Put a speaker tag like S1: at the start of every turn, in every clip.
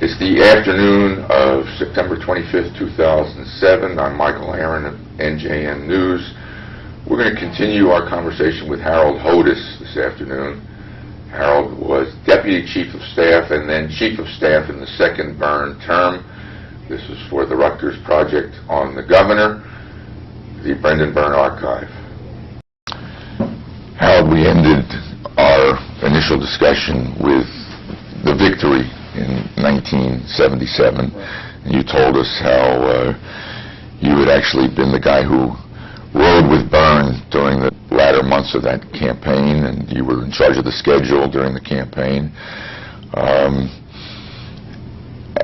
S1: It's the afternoon of September 25th, 2007. I'm Michael Aron of NJN News. We're going to continue our conversation with Harold Hodes this afternoon. Harold was Deputy Chief of Staff and then Chief of Staff in the second Byrne term. This was for the Rutgers project on the governor, the Brendan Byrne Archive. Harold, we ended our initial discussion with the victory in 1977. And you told us how you had actually been the guy who rode with Byrne during the latter months of that campaign, and you were in charge of the schedule during the campaign.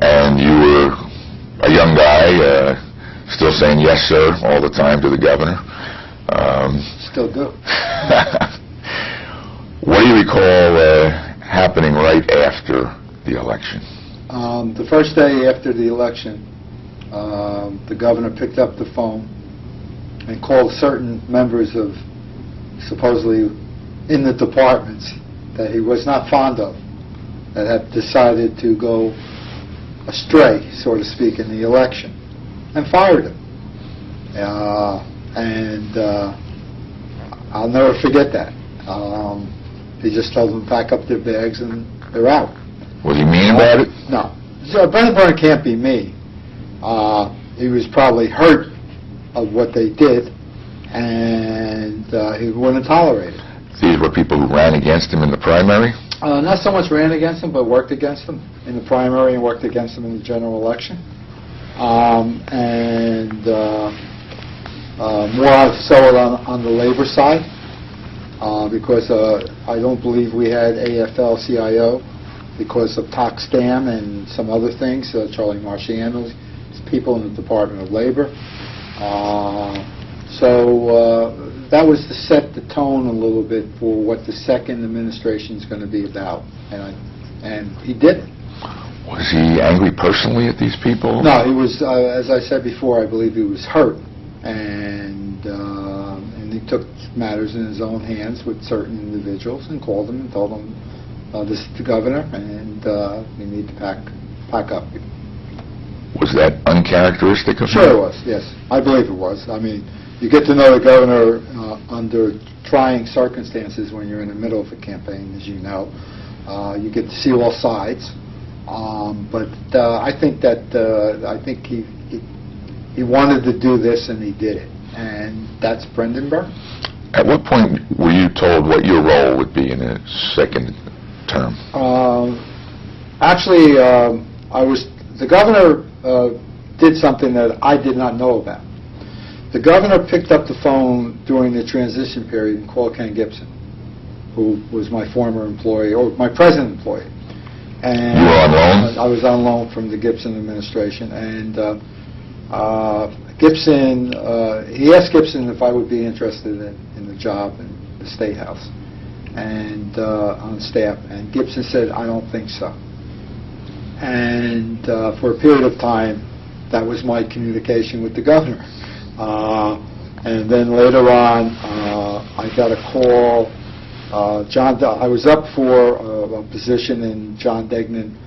S1: And you were a young guy, still saying yes, sir, all the time to the governor.
S2: Still do.
S1: What do you recall happening right after the election?
S2: The first day after the election, the governor picked up the phone and called certain members of, supposedly in the departments that he was not fond of, that had decided to go astray, so to speak, in the election, and fired him. I'll never forget that. He just told them to pack up their bags and they're out.
S1: Was he mean about it?
S2: No. So Brendan Byrne can't be mean. He was probably hurt of what they did, and he wouldn't tolerate it.
S1: These were people who ran against him in the primary?
S2: Not so much ran against him, but worked against him in the primary and worked against him in the general election. More so on the labor side, because I don't believe we had AFL-CIO because of Tox Dam and some other things, Charlie Marciano's people in the Department of Labor. So that was to set the tone a little bit for what the second administration is going to be about, and he did it.
S1: Was he angry personally at these people?
S2: No, he was, as I said before, I believe he was hurt, and he took matters in his own hands with certain individuals and called them and told them, this is the governor, and you need to pack up.
S1: Was that uncharacteristic of him?
S2: Sure it was, yes. I believe it was. I mean, you get to know the governor under trying circumstances when you're in the middle of a campaign, as you know. You get to see all sides. But I think he wanted to do this, and he did it. And that's Brendan Byrne.
S1: At what point were you told what your role would be in a second term?
S2: Actually, the governor did something that I did not know about. The governor picked up the phone during the transition period and called Ken Gibson, who was my former employee, or my present employee. And
S1: you were on loan?
S2: I was on loan from the Gibson administration, and Gibson, he asked Gibson if I would be interested in the job in the State House and on staff, and Gibson said, I don't think so. And for a period of time, that was my communication with the governor. And then later on, I got a call. I was up for a position, and John Degnan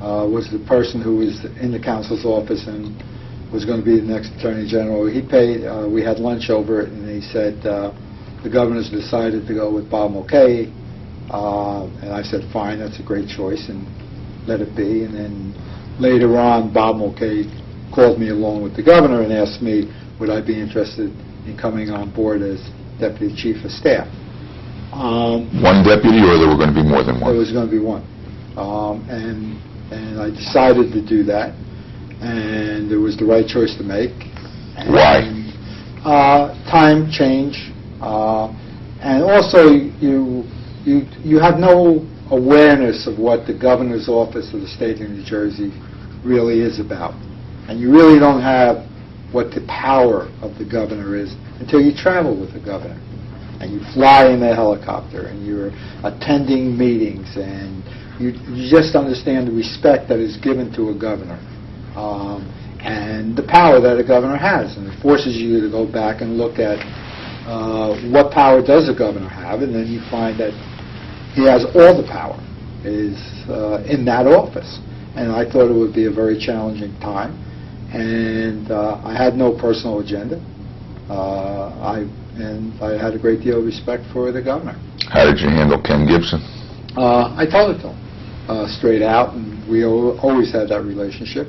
S2: was the person who was in the counsel's office and was going to be the next Attorney General. He paid. We had lunch over it, and he said the governor's decided to go with Bob Mulcahy. And I said, fine, that's a great choice, and let it be. And then later on, Bob Mulcahy called me along with the governor and asked me would I be interested in coming on board as Deputy Chief of Staff.
S1: One deputy, or there were going to be more than one?
S2: There was going to be one. And I decided to do that, and it was the right choice to make. And,
S1: why?
S2: Time, change, and also you have no awareness of what the governor's office of the state of New Jersey really is about, and you really don't have what the power of the governor is until you travel with the governor. And you fly in a helicopter, and you're attending meetings, and you just understand the respect that is given to a governor, and the power that a governor has. And it forces you to go back and look at what power does a governor have, and then you find that he has all the power is in that office. and I thought it would be a very challenging time. And I had no personal agenda. I had a great deal of respect for the governor.
S1: How did you handle Ken Gibson?
S2: I told it to him straight out, and we always had that relationship.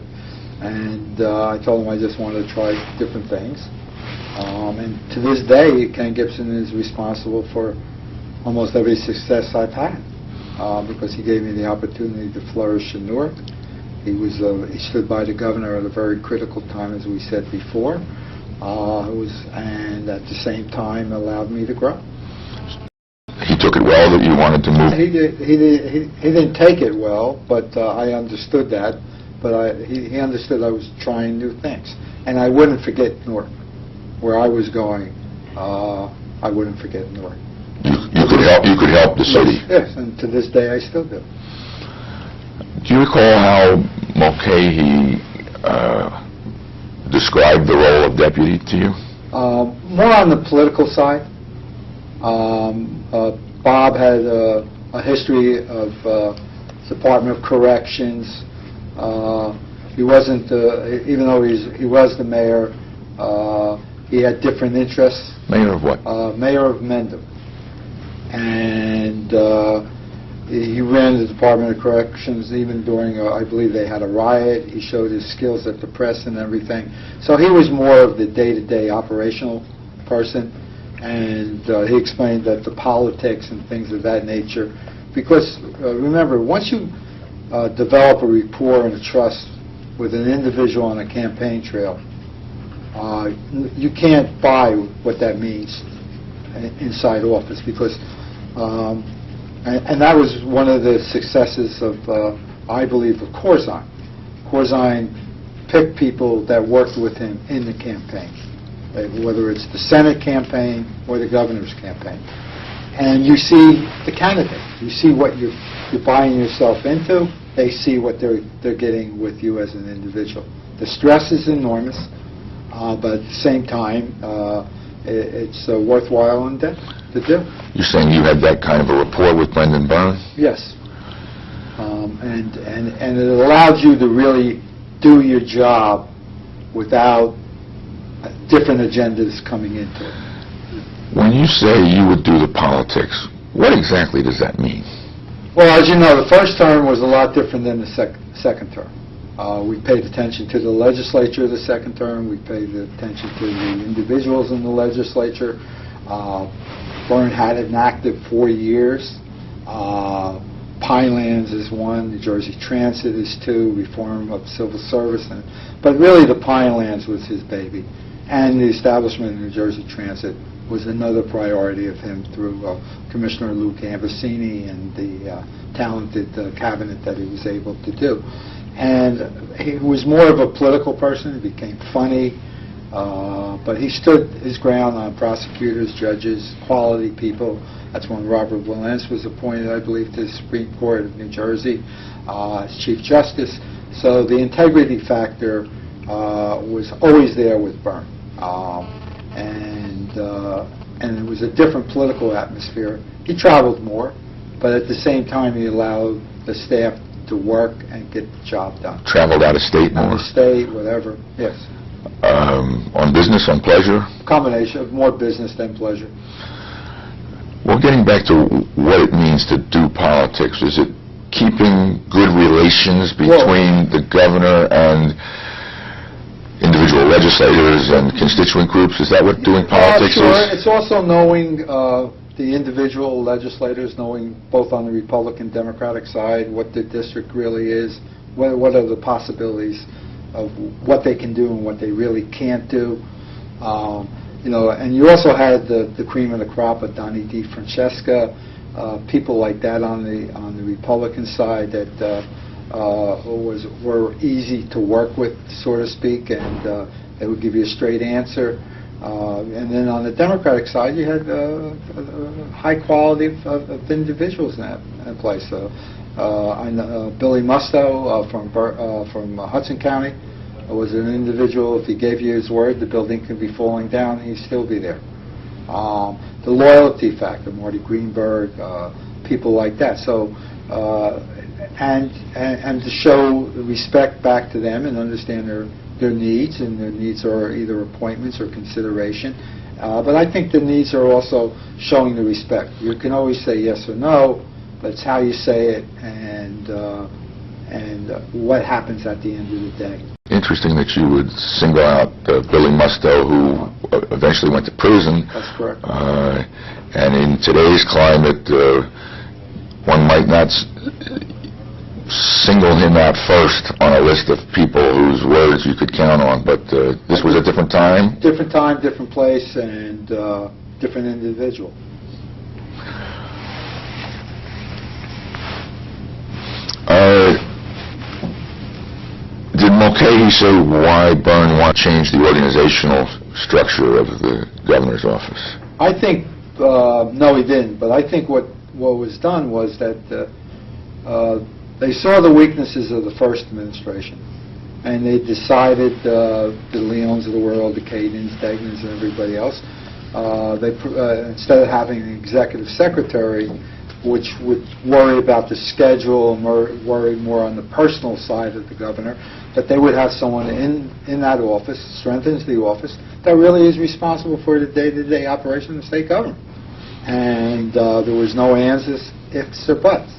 S2: And I told him I just wanted to try different things. And to this day, Ken Gibson is responsible for almost every success I've had, because he gave me the opportunity to flourish in Newark. He stood by the governor at a very critical time, as we said before, and at the same time allowed me to grow.
S1: He took it well that you wanted to move?
S2: He didn't take it well, but I understood that. But he understood I was trying new things, and I wouldn't forget Newark. Where I was going, I wouldn't forget Newark.
S1: You could help the city.
S2: Yes, and to this day I still do.
S1: Do you recall how Mulcahy described the role of deputy to you?
S2: More on the political side. Bob had a history of Department of Corrections. He wasn't, even though he was the mayor, he had different interests.
S1: Mayor of what?
S2: Mayor of Mendham. And he ran the Department of Corrections even during, I believe they had a riot. He showed his skills at the press and everything. So he was more of the day-to-day operational person. And he explained that the politics and things of that nature, because remember, once you develop a rapport and a trust with an individual on a campaign trail, you can't buy what that means inside office, because and that was one of the successes of, I believe, of Corzine. Corzine picked people that worked with him in the campaign, whether it's the Senate campaign or the governor's campaign. And you see the candidate. You see what you're buying yourself into. They see what they're getting with you as an individual. The stress is enormous, but at the same time, it's worthwhile to do.
S1: You're saying you had that kind of a rapport with Brendan Byrne?
S2: Yes. And it allowed you to really do your job without different agendas coming into it.
S1: When you say you would do the politics, what exactly does that mean?
S2: Well, as you know, the first term was a lot different than the second term. We paid attention to the legislature the second term. We paid attention to the individuals in the legislature. Byrne had it active 4 years. Pinelands is one. New Jersey Transit is two. Reform of civil service. But really the Pinelands was his baby. And the establishment of New Jersey Transit was another priority of him through Commissioner Lou Gambasini and the talented cabinet that he was able to do. And he was more of a political person. He became funny, but he stood his ground on prosecutors, judges, quality people. That's when Robert Valence was appointed, I believe, to the Supreme Court of New Jersey as Chief Justice. So the integrity factor was always there with Byrne. And it was a different political atmosphere. He traveled more, but at the same time he allowed the staff to work and get the job done.
S1: Traveled out of state more?
S2: Out of state, whatever, yes.
S1: On business, on pleasure?
S2: Combination of more business than pleasure.
S1: Well, getting back to what it means to do politics, is it keeping good relations between the governor and individual legislators and constituent groups? Is that what doing politics
S2: sure.
S1: is?
S2: It's also knowing the individual legislators, knowing both on the Republican, Democratic side what the district really is, what are the possibilities of what they can do and what they really can't do. And you also had the cream of the crop of Donnie DeFrancesca, people like that on the Republican side that were easy to work with, so to speak, and they would give you a straight answer. And then on the Democratic side, you had a high quality of individuals in that place. I know Billy Musto from Hudson County was an individual. If he gave you his word, the building could be falling down, he'd still be there. The loyalty factor, Marty Greenberg, people like that. So and to show respect back to them and understand their needs, and their needs are either appointments or consideration. But I think the needs are also showing the respect. You can always say yes or no, but it's how you say it and what happens at the end of the day.
S1: Interesting that you would single out Billy Musto, who eventually went to prison.
S2: That's correct.
S1: And in today's climate, one might not single him out first on a list of people whose words you could count on, but this was a different time?
S2: Different time, different place, and different individual.
S1: Did Mulcahy say why Byrne want to change the organizational structure of the governor's office?
S2: I think, no, he didn't, but I think what was done was that they saw the weaknesses of the first administration, and they decided, the Leons of the world, the Cadens, Degnans, and everybody else, instead of having an executive secretary, which would worry about the schedule and worry more on the personal side of the governor, that they would have someone in that office, strengthens the office, that really is responsible for the day-to-day operation of the state government. And there was no ands, ifs, or buts.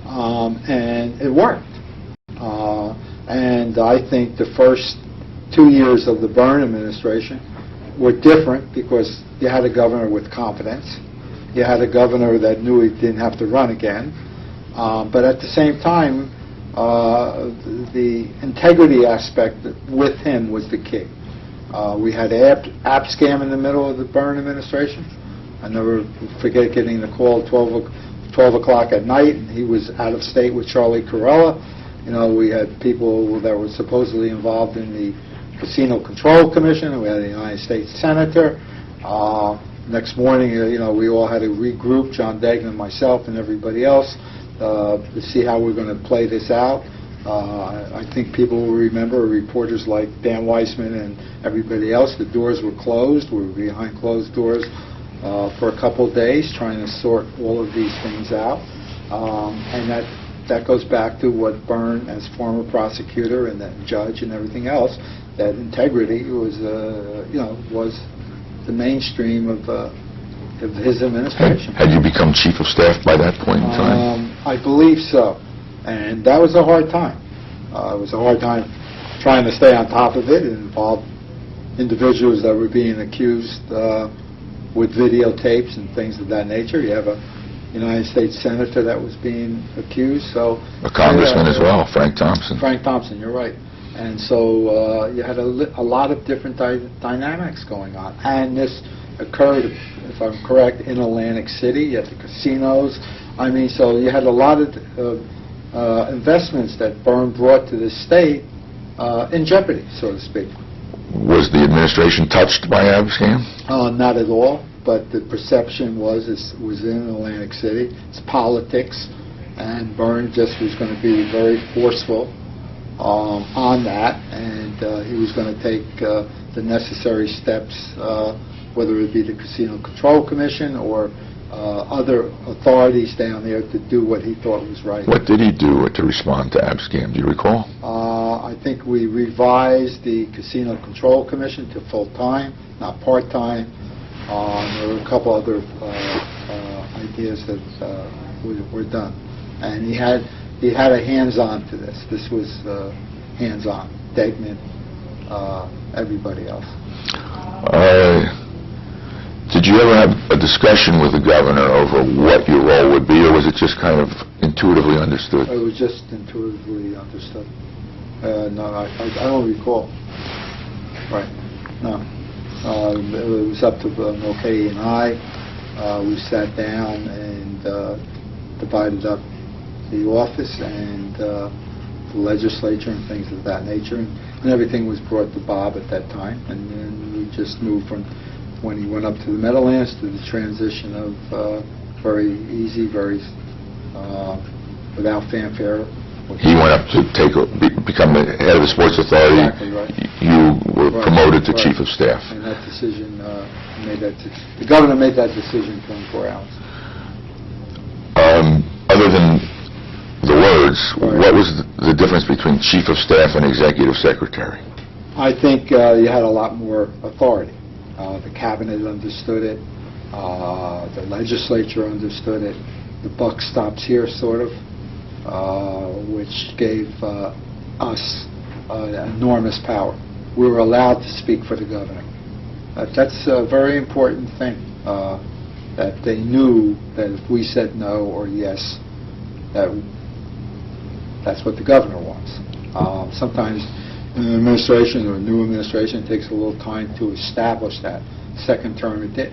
S2: And it worked. And I think the first 2 years of the Byrne administration were different because you had a governor with confidence. You had a governor that knew he didn't have to run again. But at the same time, the integrity aspect with him was the key. We had Abscam in the middle of the Byrne administration. I never forget getting the call at 12 o'clock at night, and he was out of state with Charlie Corella. You know, we had people that were supposedly involved in the Casino Control Commission, and we had a United States Senator. Next morning, we all had to regroup, John Degnan, myself, and everybody else, to see how we're going to play this out. I think people will remember reporters like Dan Weissman and everybody else. The doors were closed. We were behind closed doors for a couple of days trying to sort all of these things out. And that goes back to what Byrne, as former prosecutor and then judge and everything else, that integrity was the mainstream of his administration.
S1: Had you become chief of staff by that point in time?
S2: I believe so. And that was a hard time. It was a hard time trying to stay on top of it. It involved individuals that were being accused with videotapes and things of that nature. You have a United States Senator that was being accused. So
S1: a congressman as well, Frank Thompson.
S2: Frank Thompson, you're right. And so you had a lot of different dynamics going on. And this occurred, if I'm correct, in Atlantic City. You had the casinos. So you had a lot of investments that Byrne brought to the state in jeopardy, so to speak.
S1: Was the administration touched by Abscam?
S2: Not at all, but the perception was it was in Atlantic City. It's politics, and Byrne just was going to be very forceful on that, and he was going to take the necessary steps, whether it be the Casino Control Commission or other authorities down there to do what he thought was right.
S1: What did he do to respond to Abscam? Do you recall?
S2: I think we revised the Casino Control Commission to full-time, not part-time. There were a couple other ideas that were done. And he had a hands-on to this. This was hands-on. Degnan, everybody else.
S1: Did you ever have a discussion with the governor over what your role would be, or was it just kind of intuitively understood?
S2: It was just intuitively understood. No, I don't recall. Right. No. It was up to Mulcahy and I. We sat down and divided up the office and the legislature and things of that nature. And everything was brought to Bob at that time. And then we just moved from when he went up to the Meadowlands to the transition of very easy, without fanfare.
S1: He went up to become the head of the Sports Authority.
S2: Exactly right.
S1: You were promoted to chief of staff.
S2: And that decision the governor made that decision in 24 hours.
S1: Other than words, what was the difference between chief of staff and executive secretary?
S2: I think you had a lot more authority. The cabinet understood it. The legislature understood it. The buck stops here, sort of, which gave us enormous power. We were allowed to speak for the governor. That's a very important thing, that they knew that if we said no or yes, that's what the governor wants. Sometimes in an administration or a new administration, it takes a little time to establish that. Second term, it did.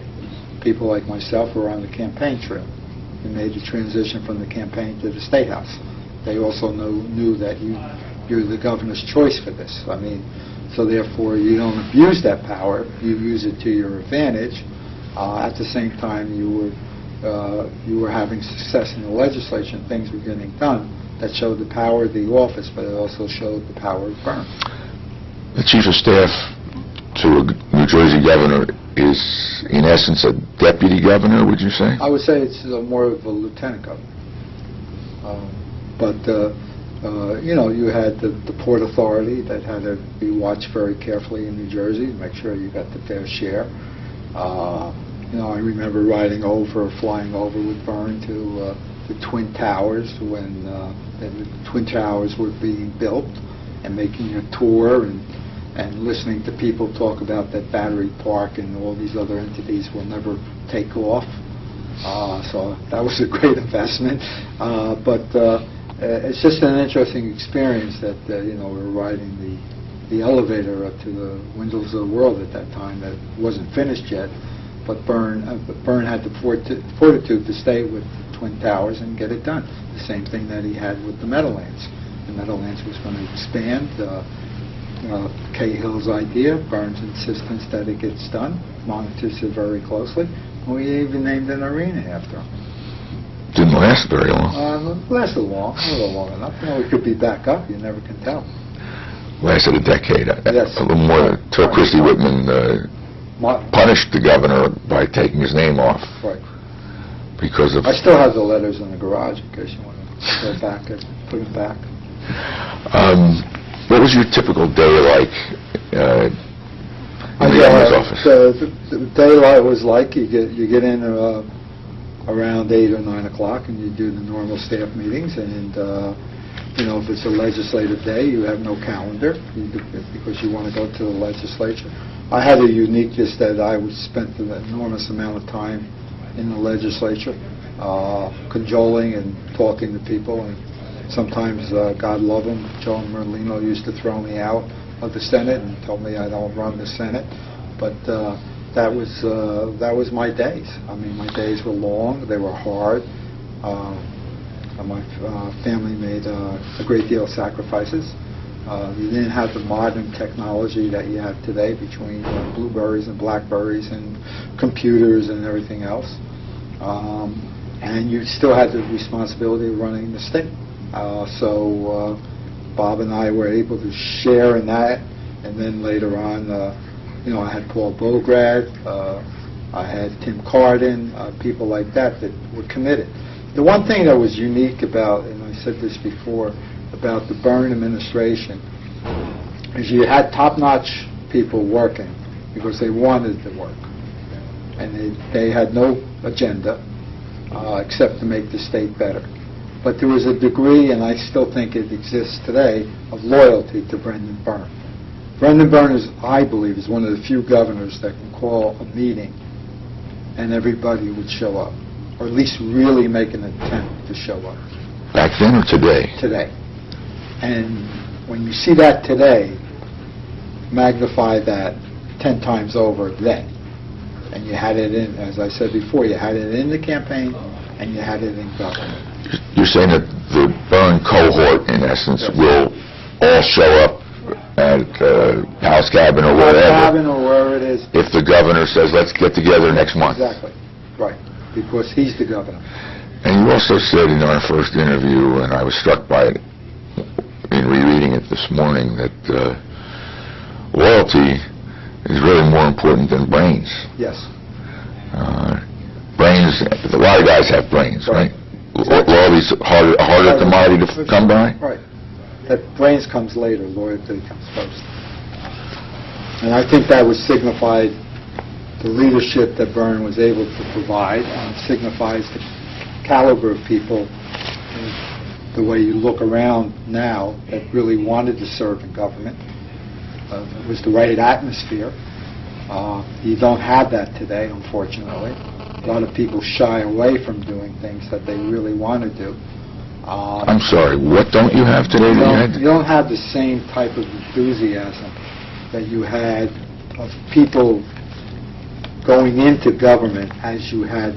S2: People like myself were on the campaign trail. We made the transition from the campaign to the State House. They also knew that you're the governor's choice for this. I mean, so therefore you don't abuse that power. You use it to your advantage. At the same time, you were having success in the legislature and things were getting done. That showed the power of the office, but it also showed the power of Byrne.
S1: The chief of staff to a New Jersey governor is, in essence, a deputy governor, would you say?
S2: I would say it's more of a lieutenant governor. You had the Port Authority that had to be watched very carefully in New Jersey to make sure you got the fair share. I remember flying over with Byrne to the Twin Towers when the Twin Towers were being built, and making a tour and listening to people talk about that Battery Park and all these other entities will never take off. So that was a great investment. It's just an interesting experience that we were riding the elevator up to the windows of the world at that time. That wasn't finished yet, but Byrne had the fortitude to stay with the Twin Towers and get it done. The same thing that he had with the Meadowlands. The Meadowlands was going to expand. Cahill's idea, Byrne's insistence that it gets done, monitors it very closely. We even named an arena after him.
S1: Didn't last very long.
S2: Lasted long, a little long enough. We could be back up. You never can tell.
S1: Lasted a decade.
S2: Yes.
S1: A little more. Till Christie Whitman punished the governor by taking his name off.
S2: Right.
S1: Because of.
S2: I still have the letters in the garage in case you want to go back and put them back.
S1: What was your typical day like in the governor's office?
S2: The day was like you get in around 8 or 9 o'clock, and you do the normal staff meetings. And if it's a legislative day, you have no calendar because you want to go to the legislature. I had a uniqueness that I spent an enormous amount of time in the legislature, cajoling and talking to people. And sometimes, God love him, Joe Merlino used to throw me out of the Senate and told me I don't run the Senate. But that was my days. I mean, my days were long. They were hard. My family made a great deal of sacrifices. You didn't have the modern technology that you have today between Blueberries and Blackberries and computers and everything else. And you still had the responsibility of running the state. So Bob and I were able to share in that, and then later on, I had Paul Bograd, I had Tim Cardin, people like that were committed. The one thing that was unique about, and I said this before, about the Byrne administration, is you had top-notch people working because they wanted to work, and they had no agenda except to make the state better. But there was a degree, and I still think it exists today, of loyalty to Brendan Byrne. Brendan Byrne, I believe, is one of the few governors that can call a meeting and everybody would show up, or at least really make an attempt to show up.
S1: Back then or today?
S2: Today. And when you see that today, magnify that 10 times over then. And you had it in, as I said before, you had it in the campaign and you had it in government.
S1: You're saying that the Byrne cohort, in essence,
S2: yes,
S1: will all show up at House Cabin or wherever.
S2: Cabin or wherever it is.
S1: If the governor says, let's get together next month.
S2: Exactly. Right. Because he's the governor.
S1: And you also said in our first interview, and I was struck by it in rereading it this morning, that loyalty is really more important than brains.
S2: Yes.
S1: Brains, a lot of guys have brains, right? Loyalty's a harder commodity to come by?
S2: Right. That brains comes later, loyalty comes first. And I think that would signify the leadership that Byrne was able to provide, and signifies the caliber of people, the way you look around now, that really wanted to serve in government. It was the right atmosphere. You don't have that today, unfortunately. A lot of people shy away from doing things that they really want to do.
S1: I'm sorry, what don't you have today that you had?
S2: You don't have the same type of enthusiasm that you had of people going into government as you had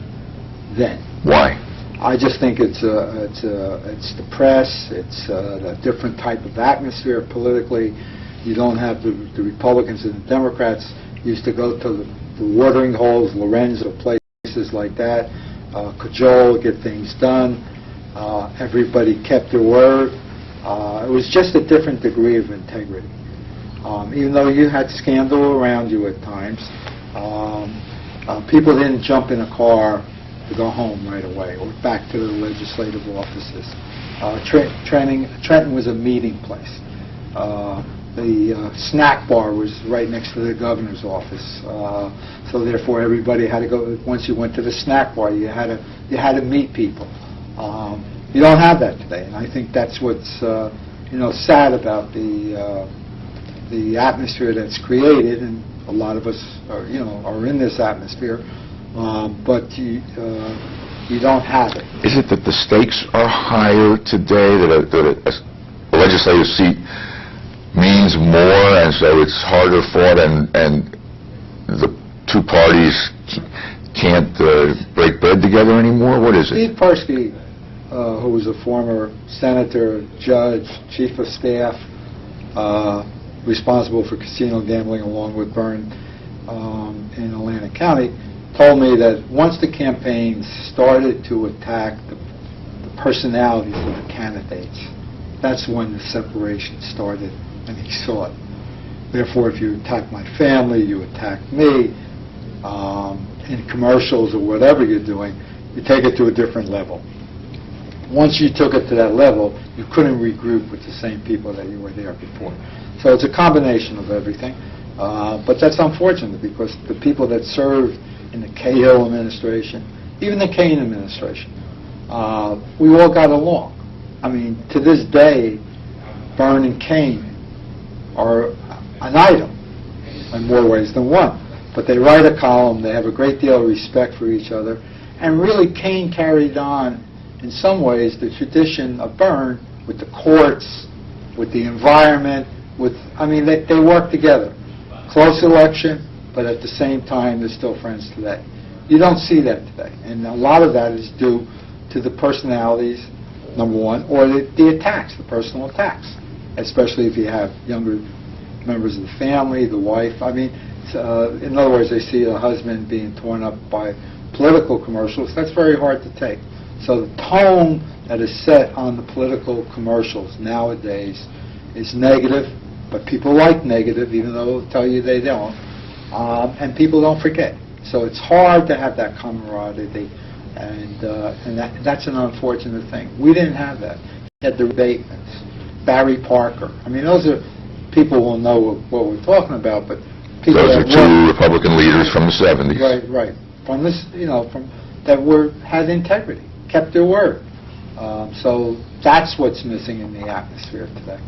S2: then.
S1: Why?
S2: I just think it's the press. It's a different type of atmosphere politically. You don't have the Republicans and the Democrats used to go to the watering holes, Lorenzo, places like that, cajole, get things done. Everybody kept their word. It was just a different degree of integrity. Even though you had scandal around you at times, people didn't jump in a car to go home right away or back to the legislative offices. Trenton was a meeting place. The snack bar was right next to the governor's office, so therefore everybody had to go. Once you went to the snack bar, you had to meet people. You don't have that today, and I think that's what's sad about the atmosphere that's created, and a lot of us are in this atmosphere, but you don't have it.
S1: Is it that the stakes are higher today, that a legislative seat means more, and so it's harder fought, and the two parties can't break bread together anymore? What is it?
S2: Steve Persky, who was a former senator, judge, chief of staff, responsible for casino gambling along with Byrne in Atlantic County, told me that once the campaigns started to attack the personalities of the candidates, that's when the separation started, and he saw it. Therefore, if you attack my family, you attack me, in commercials or whatever you're doing, you take it to a different level. Once you took it to that level, you couldn't regroup with the same people that you were there before. So it's a combination of everything. But that's unfortunate, because the people that served in the Cahill administration, even the Kane administration, we all got along. I mean, to this day, Byrne and Kane are an item in more ways than one. But they write a column, they have a great deal of respect for each other, and really Kane carried on, in some ways, the tradition of Byrne with the courts, with the environment, they work together. Close election, but at the same time, they're still friends today. You don't see that today, and a lot of that is due to the personalities, number one, or the attacks, the personal attacks, especially if you have younger members of the family, the wife. In other words, they see a husband being torn up by political commercials. That's very hard to take. So the tone that is set on the political commercials nowadays is negative, but people like negative, even though they'll tell you they don't. And people don't forget. So it's hard to have that camaraderie, and that's an unfortunate thing. We didn't have that. We had the Batemans, Barry Parker. Those are people will know what we're talking about, but people
S1: those are two Republican leaders from the 70s.
S2: Right. From this, had integrity, kept their word. So that's what's missing in the atmosphere today.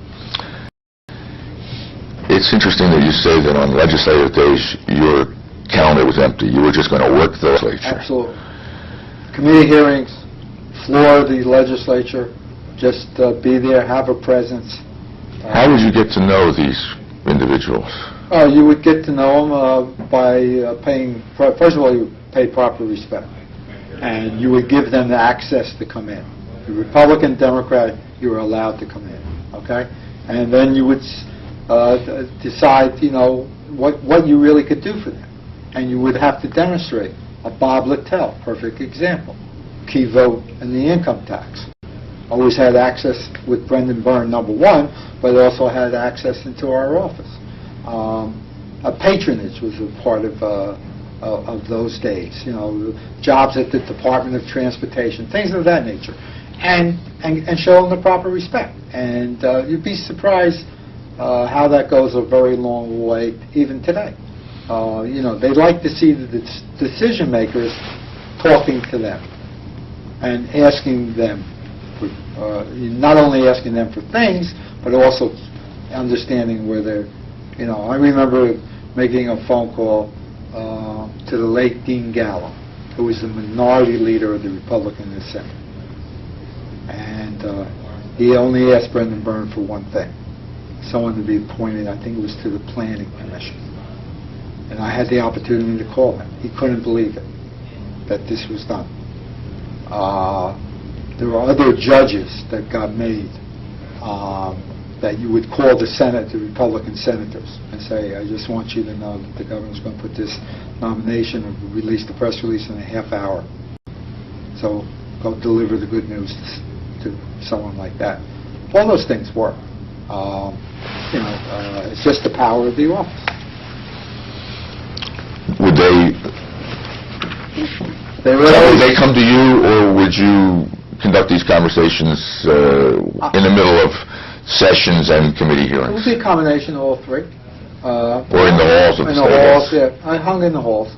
S1: It's interesting that you say that on legislative days your calendar was empty. You were just going to work the legislature.
S2: Absolutely. Committee hearings, floor of the legislature, just be there, have a presence.
S1: How would you get to know these individuals?
S2: You would get to know them by paying, first of all, you would pay proper respect. And you would give them the access to come in. The Republican, Democrat, you were allowed to come in. Okay? And then you would decide, what you really could do for them. And you would have to demonstrate. Bob Littell, perfect example. Key vote in the income tax. Always had access with Brendan Byrne, number one, but also had access into our office. Patronage was a part of of those days. Jobs at the Department of Transportation, things of that nature, and show them the proper respect. And you'd be surprised how that goes a very long way even today. They like to see the decision makers talking to them and asking them, not only asking them for things, but also understanding where they're. I remember making a phone call to the late Dean Gallo, who was the minority leader of the Republican in the Senate. And he only asked Brendan Byrne for one thing: someone to be appointed, I think it was to the Planning Commission. And I had the opportunity to call him. He couldn't believe it, that this was done. There were other judges that got made that you would call the Senate, the Republican senators, and say, I just want you to know that the governor's going to put this nomination and release the press release in a half hour. So go deliver the good news to someone like that. All those things work. It's just the power of the office.
S1: Would they come to you, or would you conduct these conversations in the middle of sessions and committee
S2: It would
S1: hearings?
S2: be a combination of all three.
S1: Or in the halls of the
S2: In the
S1: State
S2: halls,
S1: House?
S2: yeah. I hung in the halls.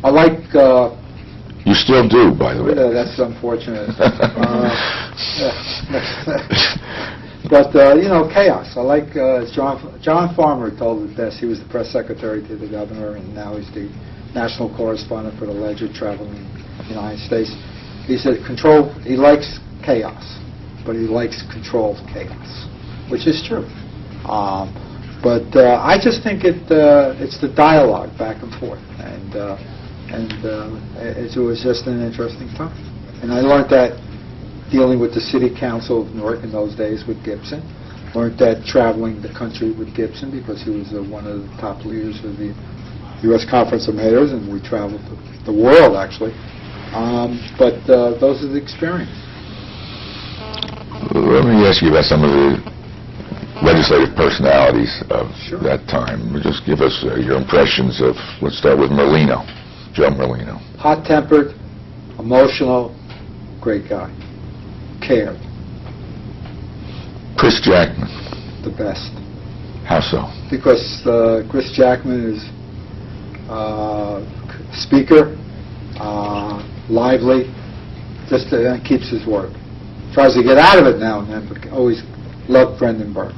S2: I like...
S1: You still do, by the way.
S2: that's unfortunate. But, chaos. I like... John Farmer told it best. He was the press secretary to the governor, and now he's the national correspondent for the Ledger traveling in the United States. He said he likes chaos, but he likes controlled chaos, which is true. But I just think it's the dialogue back and forth, and it was just an interesting time. And I learned that dealing with the City Council of Newark in those days with Gibson, learned that traveling the country with Gibson because he was one of the top leaders of the U.S. Conference of Mayors, and we traveled the world, actually. But those are the experiences.
S1: Let me ask you about some of the legislative personalities of
S2: Sure.
S1: that time. Just give us your impressions of, let's start with Merlino, Joe Merlino.
S2: Hot-tempered, emotional, great guy. Cared.
S1: Chris Jackman,
S2: The best.
S1: how so?
S2: Because Chris Jackman is speaker, lively, just keeps his word. Tries to get out of it now and then, but always loved Brendan Byrne.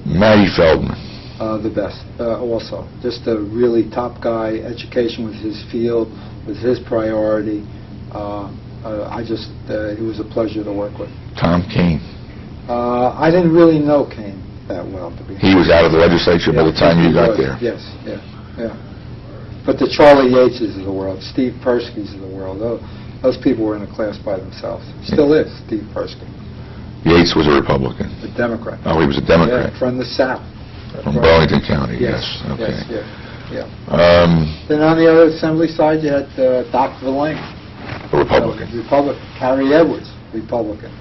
S1: Matty Feldman.
S2: The best, also. Just a really top guy. Education was his field, was his priority. It was a pleasure to work with.
S1: Tom Keane.
S2: I didn't really know Kane that well, to be honest.
S1: He was out of the legislature by the time you got there.
S2: Yes, yeah. But the Charlie Yateses of the world, Steve Persky's of the world, those people were in a class by themselves. Still is, Steve Persky.
S1: Yates was a Republican.
S2: A Democrat.
S1: Oh, he was a Democrat.
S2: Yeah, from the South.
S1: From Burlington County, yes. Okay.
S2: Yes, yeah. Then on the other assembly side, you had Doc Verlaine.
S1: A Republican.
S2: Republican. Carrie Edwards, Republican.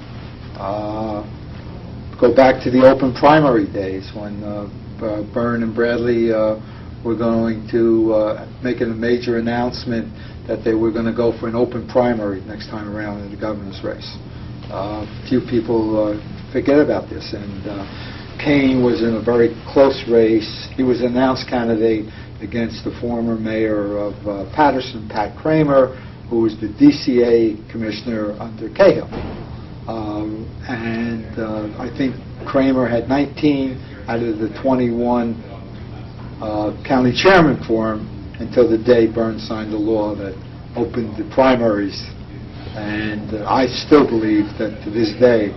S2: Go back to the open primary days when Byrne and Bradley were going to make a major announcement that they were going to go for an open primary next time around in the governor's race. Few people forget about this, and Kane was in a very close race. He was announced candidate against the former mayor of Patterson, Pat Kramer, who was the DCA commissioner under Cahill. And I think Kramer had 19 out of the 21 county chairman for him until the day Byrne signed the law that opened the primaries. And I still believe that to this day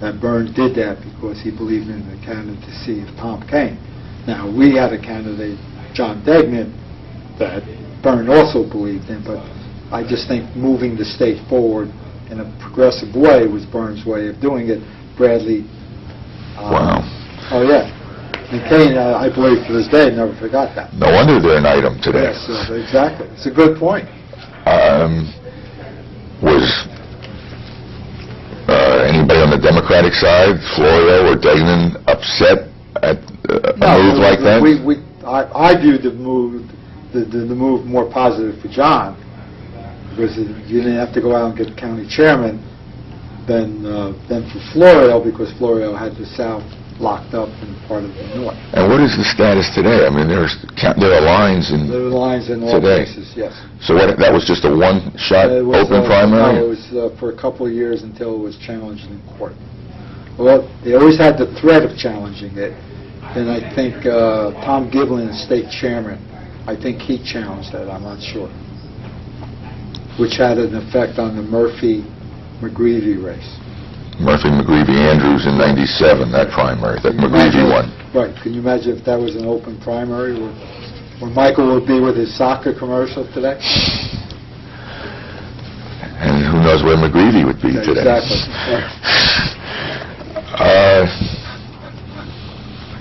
S2: that Byrne did that because he believed in the candidacy of Tom Kean. Now, we had a candidate, John Degnan, that Byrne also believed in, but I just think moving the state forward in a progressive way was Byrne's way of doing it. Bradley...
S1: Wow.
S2: Oh, yeah. And Kean, I believe to this day, never forgot that.
S1: No wonder they're an item today.
S2: Yes, exactly. It's a good point.
S1: Was anybody on the Democratic side, Florio or Degnan, upset at a move like that?
S2: I viewed the move more positive for John, because you didn't have to go out and get county chairman than for Florio, because Florio had the South locked up in part of the North.
S1: And what is the status today? I mean, there are lines in
S2: There were lines in all
S1: today.
S2: places, yes.
S1: So that was just a one-shot
S2: It was,
S1: open primary?
S2: No, it was for a couple of years until it was challenged in court. Well, they always had the threat of challenging it. And I think Tom Giblin, the state chairman, I think he challenged that, I'm not sure, which had an effect on the Murphy-McGreevy race.
S1: Murphy-McGreevy Andrews in '97, that primary, that McGreevy won.
S2: Right. Can you imagine if that was an open primary where Michael would be with his soccer commercial today?
S1: And who knows where McGreevy would be today.
S2: Exactly.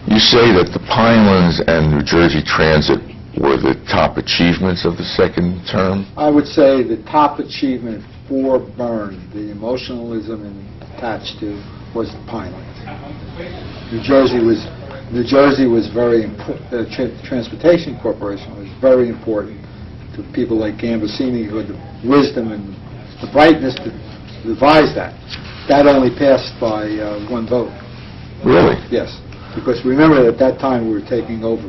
S1: You say that the Pinelands and New Jersey Transit were the top achievements of the second term?
S2: I would say the top achievement for Byrne, the emotionalism attached to, was the Pinelands. New Jersey was very important. The Transportation Corporation was very important to people like Gambasini, who had the wisdom and the brightness to devise that. That only passed by one vote.
S1: Really?
S2: Yes. Because remember, at that time, we were taking over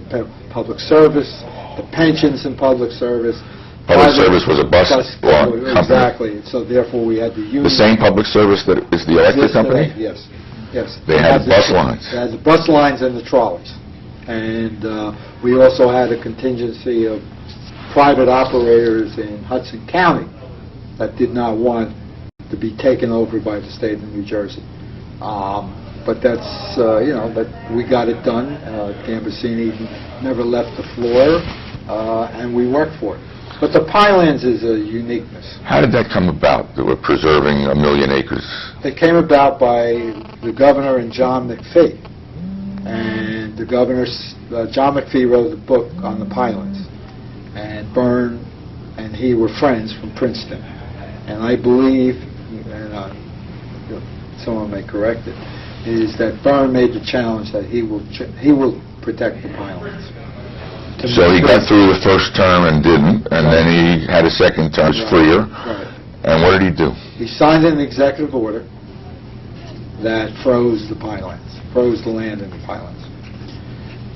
S2: public service, the pensions in public service.
S1: Public service was a bus company.
S2: Exactly. So therefore, we had the union.
S1: The same public service that is the electric company?
S2: Yes. Yes.
S1: They had bus lines.
S2: They had the bus lines and the trolleys. And we also had a contingency of private operators in Hudson County that did not want to be taken over by the state of New Jersey. But that's, but we got it done. Gambasini never left the floor, and we worked for it. But the Pinelands is a uniqueness.
S1: How did that come about, that we're preserving 1 million acres?
S2: It came about by the governor and John McPhee. And the governor, John McPhee, wrote a book on the Pinelands. And Byrne and he were friends from Princeton. And I believe, and someone may correct it, is that Byrne made the challenge that he will protect the Pinelands.
S1: So he got through the first term and didn't, and then he had a second term, freer.
S2: Right.
S1: And what did he do?
S2: He signed an executive order that froze the Pinelands, froze the land in the Pinelands.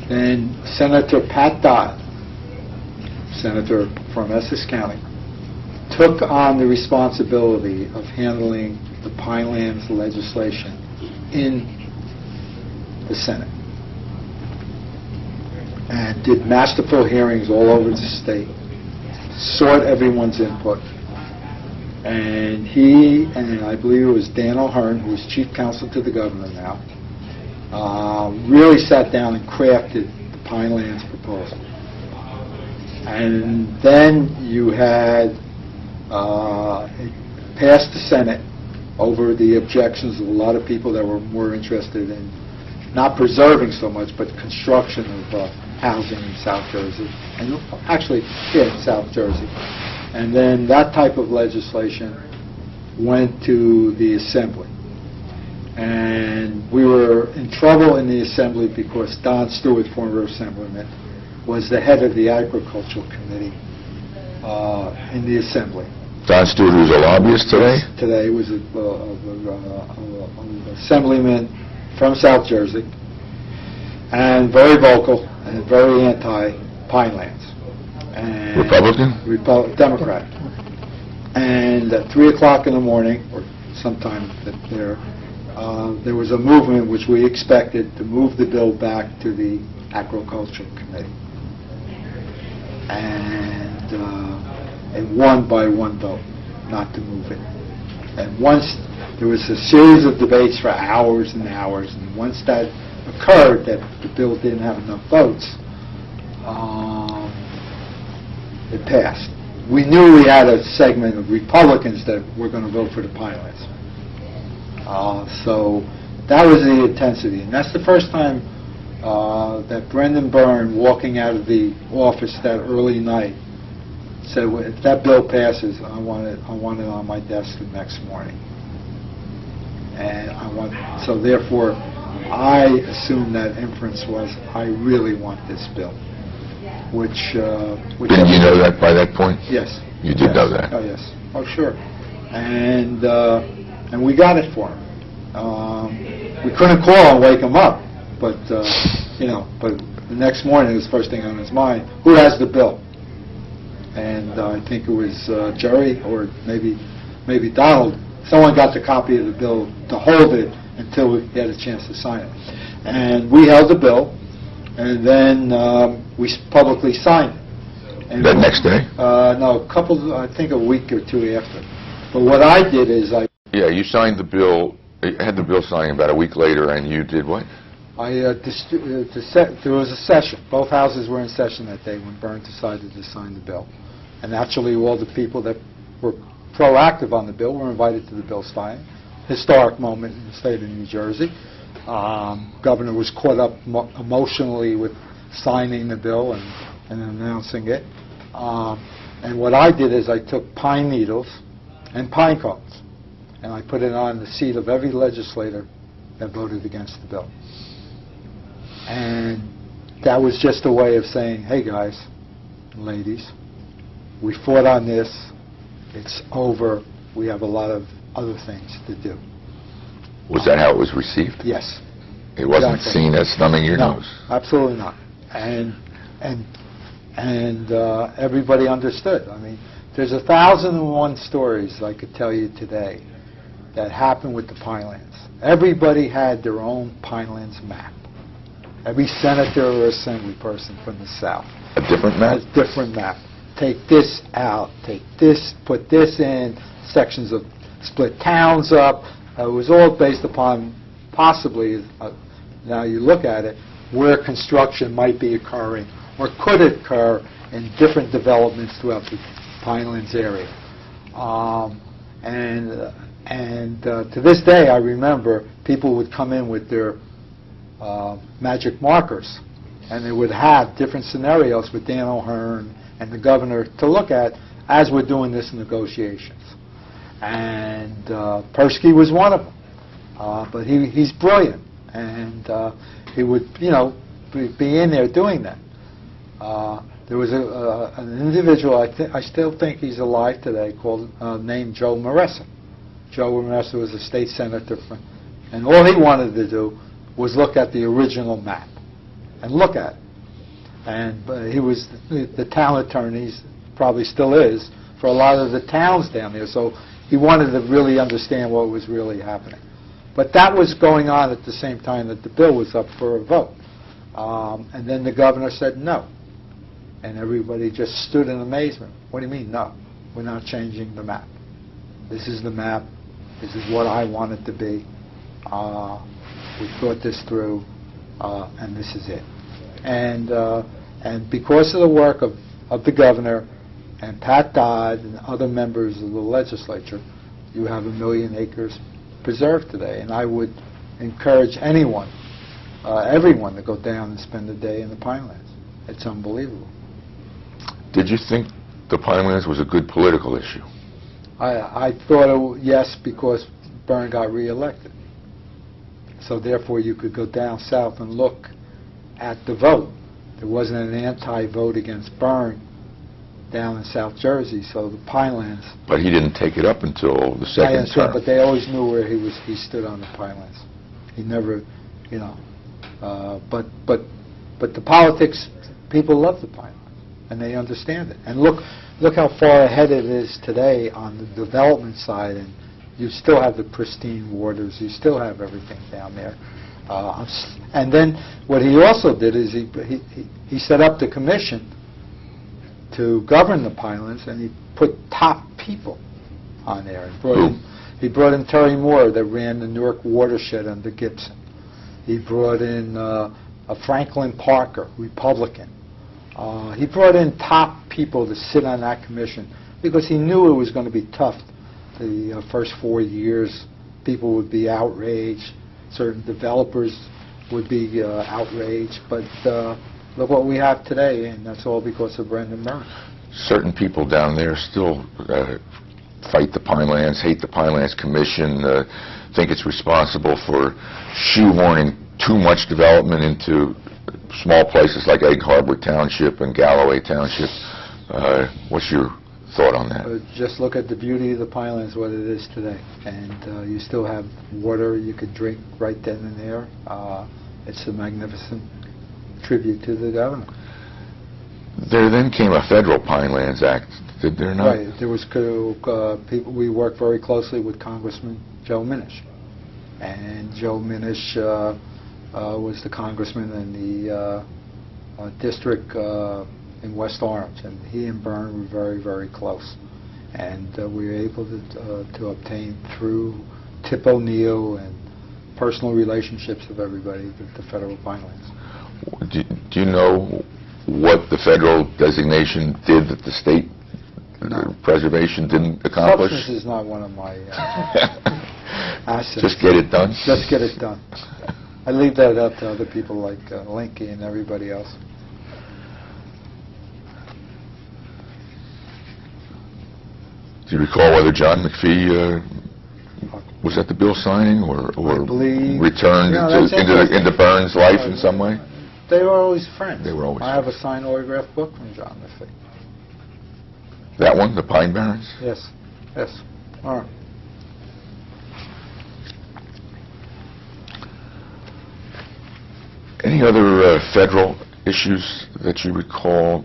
S2: Then Senator Pat Dodd, senator from Essex County, took on the responsibility of handling the Pinelands legislation in the Senate, and did masterful hearings all over the state, sought everyone's input. And he, and I believe it was Dan O'Hearn, who is chief counsel to the governor now, really sat down and crafted the Pinelands proposal. And then you had it passed the Senate over the objections of a lot of people that were more interested in not preserving so much, but construction of housing in South Jersey, and actually, in South Jersey. And then that type of legislation went to the Assembly. And we were in trouble in the Assembly because Don Stewart, former Assemblyman, was the head of the Agricultural Committee in the Assembly.
S1: Don Stewart, who's a lobbyist today?
S2: Today was an Assemblyman from South Jersey, and very vocal and very anti-Pinelands. And
S1: Republican?
S2: Democrat. And at 3 o'clock in the morning, or sometime there was a movement which we expected to move the bill back to the Agricultural Committee. And it won by one vote, not to move it. And once there was a series of debates for hours and hours, and once that occurred, that the bill didn't have enough votes, it passed. We knew we had a segment of Republicans that were going to vote for the Pinelands. So that was the intensity. And that's the first time that Brendan Byrne, walking out of the office that early night, said, well, if that bill passes, I want it on my desk the next morning. And so therefore, I assumed that inference was, I really want this bill.
S1: Didn't you know that by that point?
S2: Yes.
S1: You did know that?
S2: Oh, yes. Oh, sure. And we got it for him. We couldn't call and wake him up, but but the next morning it was the first thing on his mind: who has the bill? And I think it was Jerry or maybe Donald. Someone got the copy of the bill to hold it until we had a chance to sign it. And we held the bill, and then we publicly signed it. And
S1: That next day?
S2: No, I think a week or two after. But what I did is
S1: Yeah, you signed the bill, you had the bill signed about a week later, and you did what?
S2: There was a session. Both houses were in session that day when Byrne decided to sign the bill. And actually all the people that were proactive on the bill were invited to the bill signing. Historic moment in the state of New Jersey. Governor was caught up emotionally with signing the bill and announcing it. And what I did is I took pine needles and pine cones, and I put it on the seat of every legislator that voted against the bill. And that was just a way of saying, hey guys and ladies, we fought on this, it's over, we have a lot of other things to do.
S1: Was that how it was received?
S2: Yes.
S1: It wasn't
S2: Exactly.
S1: seen as thumbing your
S2: No,
S1: nose?
S2: absolutely not. And everybody understood. I mean, there's 1,001 stories I could tell you today that happened with the Pinelands. Everybody had their own Pinelands map. Every senator or assembly person from the South.
S1: A different map?
S2: A different map. Take this out, take this, put this in, sections of split towns up. It was all based upon possibly, now you look at it, where construction might be occurring or could occur in different developments throughout the Pinelands area. And to this day, I remember people would come in with their magic markers, and they would have different scenarios with Dan O'Hearn and the governor to look at as we're doing this negotiations. And Persky was one of them. But he's brilliant, and he would, be in there doing that. There was an individual, I still think he's alive today, named Joe Maressa. Joe Maressa was a state senator, and all he wanted to do was look at the original map and look at it. And he was the town attorney, probably still is, for a lot of the towns down there. So he wanted to really understand what was really happening. But that was going on at the same time that the bill was up for a vote. And then the governor said no. And everybody just stood in amazement. What do you mean, no? We're not changing the map. This is the map. This is what I want it to be. We thought this through, and this is it. And because of the work of the governor and Pat Dodd and other members of the legislature, you have 1 million acres preserved today. And I would encourage anyone, everyone, to go down and spend a day in the Pinelands. It's unbelievable.
S1: Did you think the Pinelands was a good political issue?
S2: I thought yes, because Byrne got reelected. So therefore you could go down south and look at the vote. There wasn't an anti-vote against Byrne down in South Jersey, so the Pinelands.
S1: But he didn't take it up until the second term.
S2: But they always knew where he stood on the Pinelands. He never, but the politics, people love the Pinelands, and they understand it. And look how far ahead it is today on the development side, and you still have the pristine waters, you still have everything down there. And then what he also did is he set up the commission to govern the Pinelands, and he put top people on there. He brought in Terry Moore, that ran the Newark watershed under Gibson. He brought in Franklin Parker, Republican. He brought in top people to sit on that commission because he knew it was going to be tough. The first 4 years, people would be outraged. Certain developers would be outraged. But look what we have today, and that's all because of Brendan Byrne.
S1: Certain people down there still fight the Pinelands, hate the Pinelands Commission, think it's responsible for shoehorning too much development into small places like Egg Harbor Township and Galloway Township. What's your thought on that?
S2: Just look at the beauty of the Pinelands, what it is today. And you still have water you could drink right then and there. It's a magnificent tribute to the governor.
S1: There then came a federal Pinelands Act, did there not?
S2: Right. There was people. We worked very closely with Congressman Joe Minish, and Joe Minish was the congressman in the district in West Orange, and he and Byrne were very, very close. And we were able to obtain through Tip O'Neill and personal relationships of everybody the federal Pinelands.
S1: Do you know what the federal designation did that the state preservation didn't accomplish?
S2: Substance is not one of my assets.
S1: Just get it done?
S2: Just get it done. I leave that up to other people like Linky and everybody else.
S1: Do you recall whether John McPhee was at the bill signing or returned into Byrne's life in some way?
S2: They were always friends.
S1: They were always
S2: I have a signed autographed book from John McPhee.
S1: That one, the Pine Barrens?
S2: Yes. Yes. All right.
S1: Any other federal issues that you recall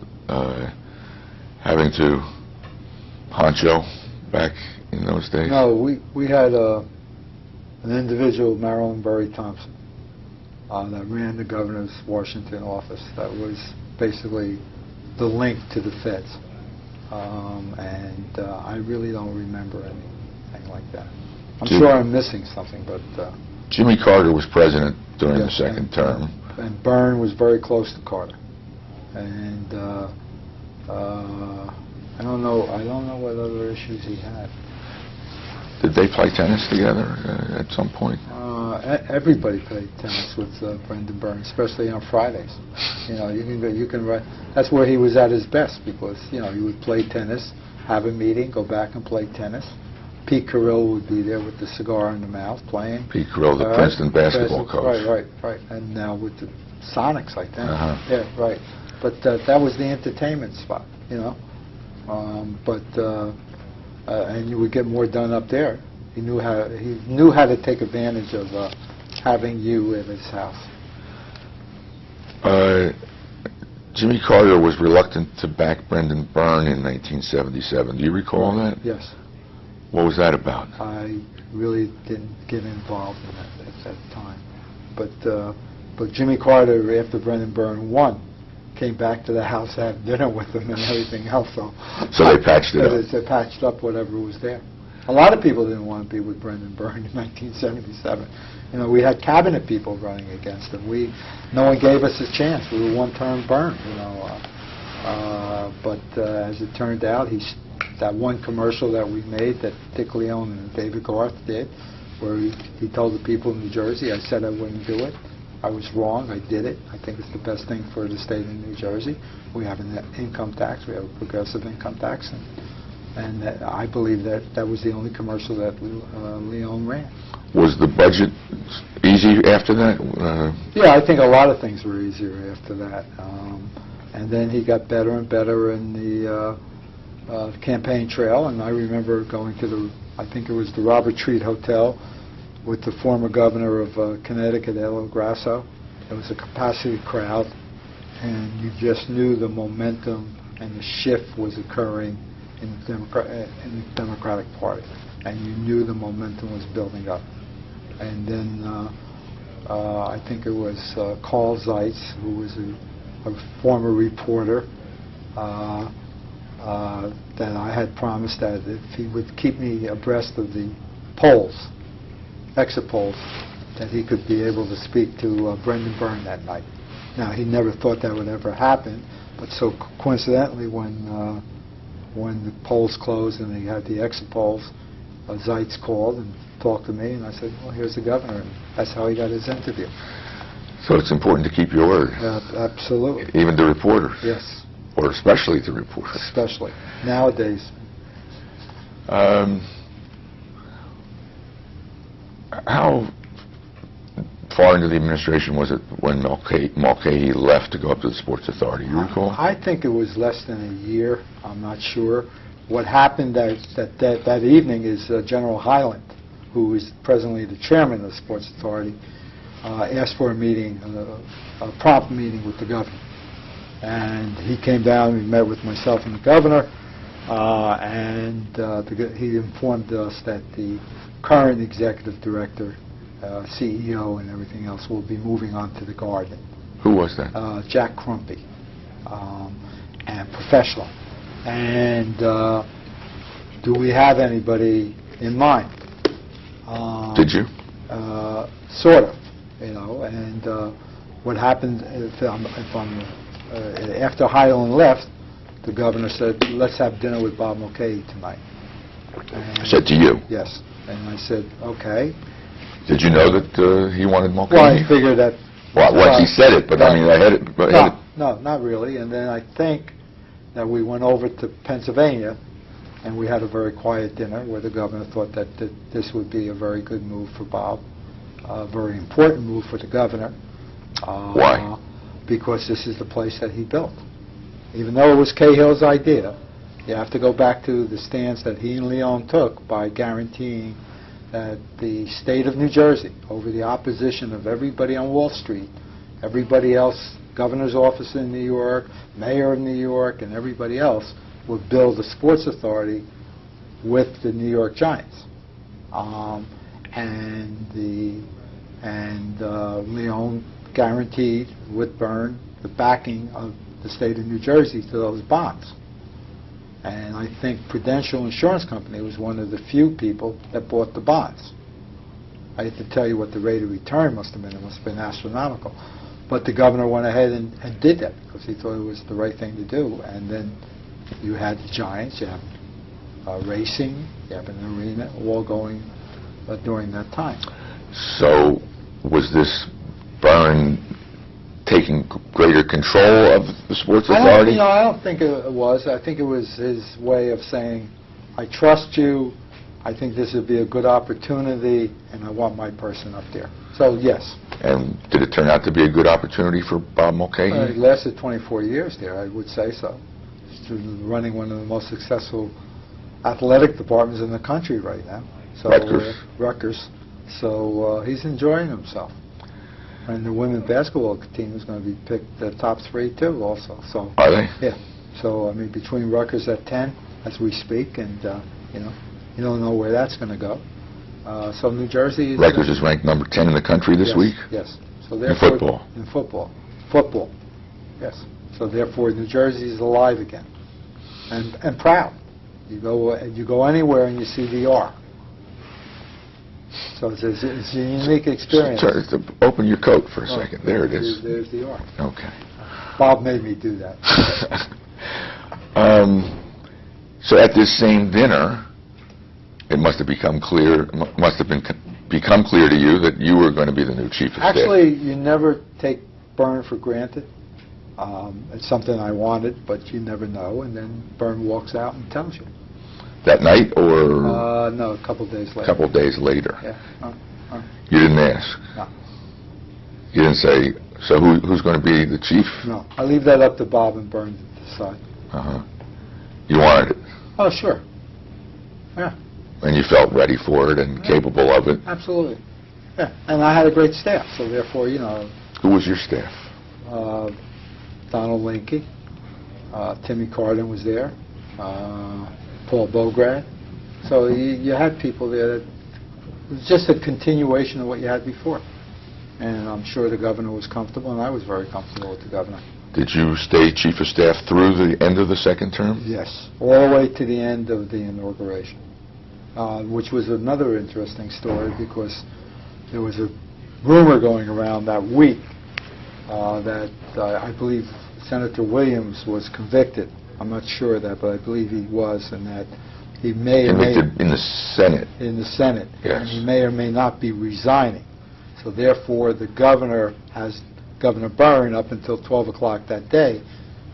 S1: having to honcho back in those days?
S2: No, we had an individual, Marilyn Berry Thompson, that ran the governor's Washington office. That was basically the link to the feds. And I really don't remember anything like that. I'm sure I'm missing something, but...
S1: Jimmy Carter was president during the second term.
S2: And Byrne was very close to Carter. And I don't know what other issues he had.
S1: Did they play tennis together at some point?
S2: Everybody played tennis with Brendan Byrne, especially on Fridays. You can run. That's where he was at his best, because he would play tennis, have a meeting, go back and play tennis. Pete Carrill would be there with the cigar in the mouth playing.
S1: Pete Carrill, the Princeton basketball coach.
S2: Right. And now with the Sonics, I think. Yeah, right. But that was the entertainment spot, and you would get more done up there. He knew how to take advantage of having you at his house.
S1: Jimmy Carter was reluctant to back Brendan Byrne in 1977. Do you recall that?
S2: Yes.
S1: What was that about?
S2: I really didn't get involved in that at that time. But Jimmy Carter, after Brendan Byrne won, came back to the house, had dinner with him and everything else. So
S1: they patched it up.
S2: They patched up whatever was there. A lot of people didn't want to be with Brendan Byrne in 1977. We had cabinet people running against him. No one gave us a chance. We were one-term Byrne, But as it turned out, that one commercial that we made that Dick Leone and David Garth did, where he told the people in New Jersey, I said I wouldn't do it. I was wrong. I did it. I think it's the best thing for the state of New Jersey. We have an income tax. We have a progressive income tax. And I believe that was the only commercial that Leone ran.
S1: Was the budget easy after that?
S2: Yeah, I think a lot of things were easier after that. And then he got better and better in the campaign trail. And I remember going to I think it was the Robert Treat Hotel with the former governor of Connecticut, El Grasso. It was a capacity crowd, and you just knew the momentum and the shift was occurring in the Democratic Party, and you knew the momentum was building up. And then I think it was Carl Zeitz, who was a former reporter, that I had promised that if he would keep me abreast of the polls, exit polls, that he could be able to speak to Brendan Byrne that night. Now, he never thought that would ever happen, but so coincidentally, when the polls closed and they had the exit polls, Zeitz called and talked to me, and I said, well, here's the governor, and that's how he got his interview.
S1: So it's important to keep your word.
S2: Absolutely.
S1: Even to reporters.
S2: Yes.
S1: Or especially to reporters.
S2: Especially. Nowadays.
S1: How far into the administration was it when Mulcahy left to go up to the Sports Authority? You recall?
S2: I think it was less than a year. I'm not sure. What happened that evening is General Highland, who is presently the chairman of the Sports Authority, asked for a meeting, a prompt meeting with the governor. And he came down, we met with myself and the governor, and he informed us that the current executive director, CEO and everything else will be moving on to the Guardian.
S1: Who was that?
S2: Jack Crumpy, and professional. And do we have anybody in mind?
S1: Did you?
S2: Sort of, and what happened, after Highland left, the governor said, let's have dinner with Bob Mulcahy tonight. And
S1: Said to you?
S2: Yes. And I said, okay.
S1: Did you know that he wanted Mulcahy?
S2: Well, I figured that...
S1: Well, once he said it, but I mean, I had it...
S2: No, not really. And then I think that we went over to Pennsylvania, and we had a very quiet dinner where the governor thought that this would be a very good move for Bob, a very important move for the governor.
S1: Why?
S2: Because this is the place that he built. Even though it was Cahill's idea, you have to go back to the stance that he and Leon took by guaranteeing that the state of New Jersey, over the opposition of everybody on Wall Street, everybody else, governor's office in New York, mayor of New York, and everybody else, would build a sports authority with the New York Giants. Leon guaranteed with Byrne the backing of the state of New Jersey to those bonds. And I think Prudential Insurance Company was one of the few people that bought the bonds. I have to tell you what the rate of return must have been. It must have been astronomical. But the governor went ahead and did that because he thought it was the right thing to do. And then you had the Giants, you have racing, you have an arena, all going during that time.
S1: So was this Byrne taking greater control of the Sports Authority?
S2: I don't think it was. I think it was his way of saying, I trust you, I think this would be a good opportunity, and I want my person up there. So, yes.
S1: And did it turn out to be a good opportunity for Bob Mulcahy?
S2: It lasted 24 years there, I would say so. He's running one of the most successful athletic departments in the country right now. So, Rutgers. So he's enjoying himself. And the women's basketball team is going to be picked the top 3 too also. So,
S1: are they?
S2: Yeah. So, I mean, between Rutgers at 10 as we speak, and, you don't know where that's going to go. So New Jersey is...
S1: Rutgers is ranked number 10 in the country this week?
S2: Yes. So
S1: in football?
S2: In football. Football. Yes. So therefore, New Jersey is alive again. And proud. You go anywhere and you see the R. So it's a unique experience.
S1: Open your coat for a second. There it is.
S2: There's the R.
S1: Okay.
S2: Bob made me do that.
S1: So at this same dinner, it must have become clear to you that you were going to be the new chief of staff.
S2: Actually, you never take Byrne for granted. It's something I wanted, but you never know. And then Byrne walks out and tells you.
S1: That night, or?
S2: No, a couple of days later.
S1: A couple of days later.
S2: Yeah.
S1: You didn't ask?
S2: No.
S1: You didn't say, so who's going to be the chief?
S2: No. I leave that up to Bob and Byrne to decide.
S1: Uh-huh. You wanted it?
S2: Oh, sure. Yeah.
S1: And you felt ready for it and capable of it?
S2: Absolutely. Yeah. And I had a great staff, so therefore,
S1: Who was your staff?
S2: Donald Linke. Timmy Carden was there. Paul Bograd. So you had people there that it was just a continuation of what you had before. And I'm sure the governor was comfortable, and I was very comfortable with the governor.
S1: Did you stay chief of staff through the end of the second term?
S2: Yes, all the way to the end of the inauguration, which was another interesting story because there was a rumor going around that week that I believe Senator Williams was convicted. I'm not sure of that, but I believe he was, and that he may
S1: convicted in the Senate.
S2: In the Senate.
S1: Yes.
S2: And he may or may not be resigning. So therefore, the governor Governor Byrne, up until 12 o'clock that day,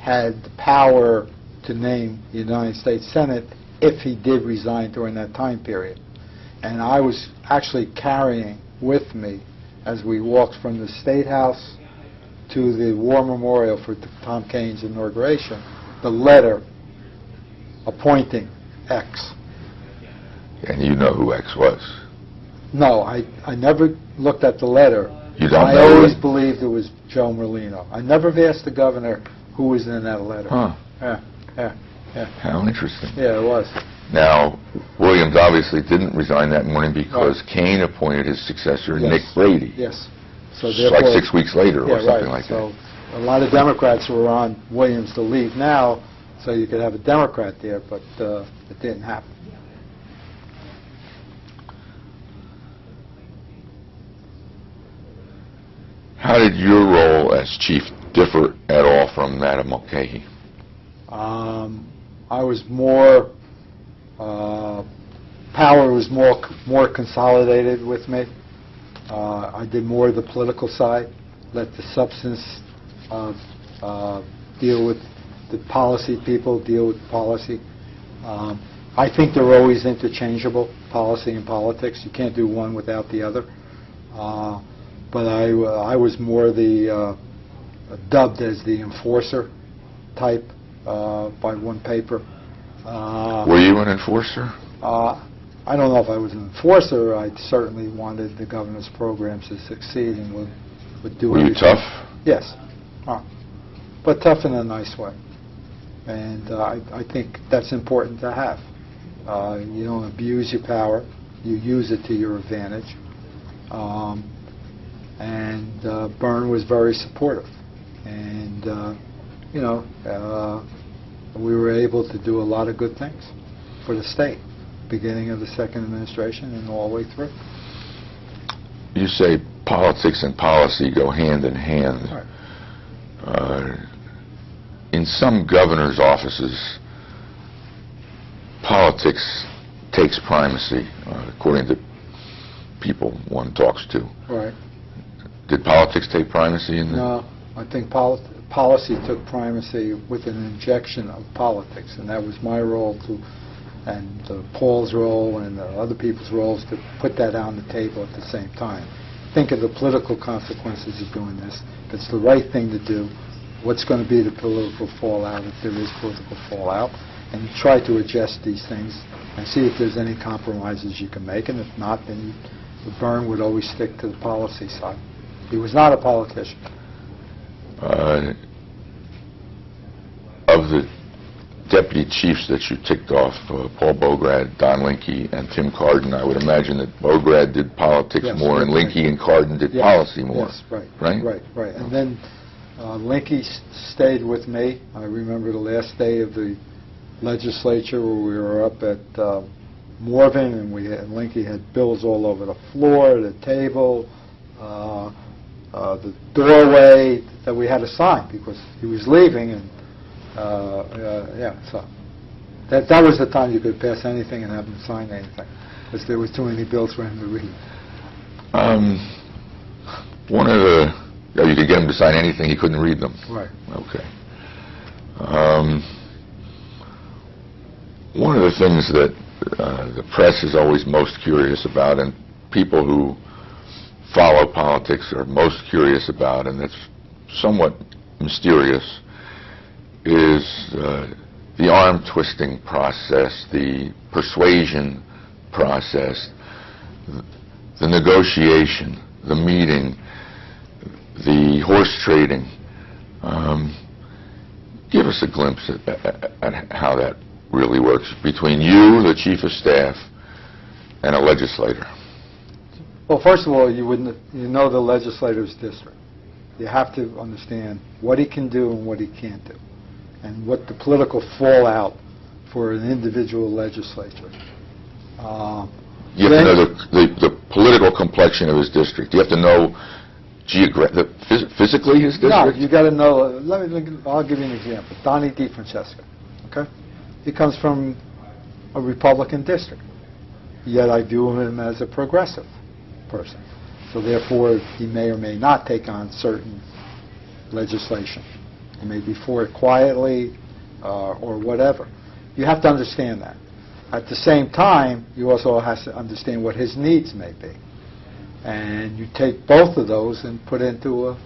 S2: had the power to name the United States Senate if he did resign during that time period. And I was actually carrying with me as we walked from the State House to the War Memorial for Tom Kane's inauguration, the letter appointing X.
S1: And you know who X was?
S2: No, I never looked at the letter.
S1: You don't
S2: I
S1: know
S2: always
S1: it?
S2: believed it was Joe Merlino. I never asked the governor who was in that letter.
S1: Huh.
S2: Yeah.
S1: How interesting.
S2: Yeah, it was.
S1: Now, Williams obviously didn't resign that morning because Kane appointed his successor,
S2: Yes.
S1: Nick Brady.
S2: Yes. So
S1: It's like 6 weeks later or
S2: yeah,
S1: something
S2: right.
S1: like
S2: So
S1: that.
S2: a lot of Democrats were on Williams to leave now, so you could have a Democrat there, but it didn't happen.
S1: How did your role as chief differ at all from that of Mulcahy?
S2: I was more, power was more consolidated with me. I did more of the political side, let the substance deal with the policy, people deal with policy. I think they're always interchangeable, policy and politics. You can't do one without the other. But I was more the dubbed as the enforcer type by one paper.
S1: Were you an enforcer?
S2: I don't know if I was an enforcer. I certainly wanted the governor's programs to succeed and would do
S1: Were you
S2: everything.
S1: tough?
S2: Yes. But tough in a nice way. And I think that's important to have. You don't abuse your power. You use it to your advantage. And Byrne was very supportive. And, we were able to do a lot of good things for the state, beginning of the second administration and all the way through.
S1: You say politics and policy go hand in hand.
S2: Right.
S1: In some governor's offices, politics takes primacy, according to people one talks to.
S2: Right.
S1: Did politics take primacy in the...
S2: No, I think policy took primacy with an injection of politics, and that was my role and Paul's role and other people's roles to put that on the table at the same time. Think of the political consequences of doing this. If it's the right thing to do, what's going to be the political fallout if there is political fallout, and try to adjust these things and see if there's any compromises you can make, and if not, then Byrne would always stick to the policy side. He was not a politician.
S1: Of the deputy chiefs that you ticked off, Paul Bograd, Don Linke, and Tim Carden, I would imagine that Bograd did politics
S2: Yes,
S1: more and
S2: right.
S1: Linke and Carden did
S2: Yes,
S1: policy more.
S2: Yes, right.
S1: Right?
S2: Right. And then Linke stayed with me. I remember the last day of the legislature where we were up at Morven, and Linke had bills all over the floor, the table, the doorway that we had to sign because he was leaving, and so that was the time you could pass anything and have him sign anything because there was too many bills for him to read.
S1: You could get him to sign anything, he couldn't read them.
S2: Right.
S1: Okay. One of the things that the press is always most curious about, and people who follow politics are most curious about, and it's somewhat mysterious, is the arm-twisting process, the persuasion process, the negotiation, the meeting, the horse trading. Give us a glimpse at how that really works between you, the chief of staff, and a legislator.
S2: Well, first of all, you know the legislator's district. You have to understand what he can do and what he can't do, and what the political fallout for an individual legislature.
S1: You have to know the political complexion of his district. You have to know physically his district?
S2: No, you got to know. I'll give you an example. Donnie DeFrancesco, okay? He comes from a Republican district, yet I view him as a progressive person. So therefore, he may or may not take on certain legislation. He may be for it quietly or whatever. You have to understand that. At the same time, you also have to understand what his needs may be. and you take both of those and put into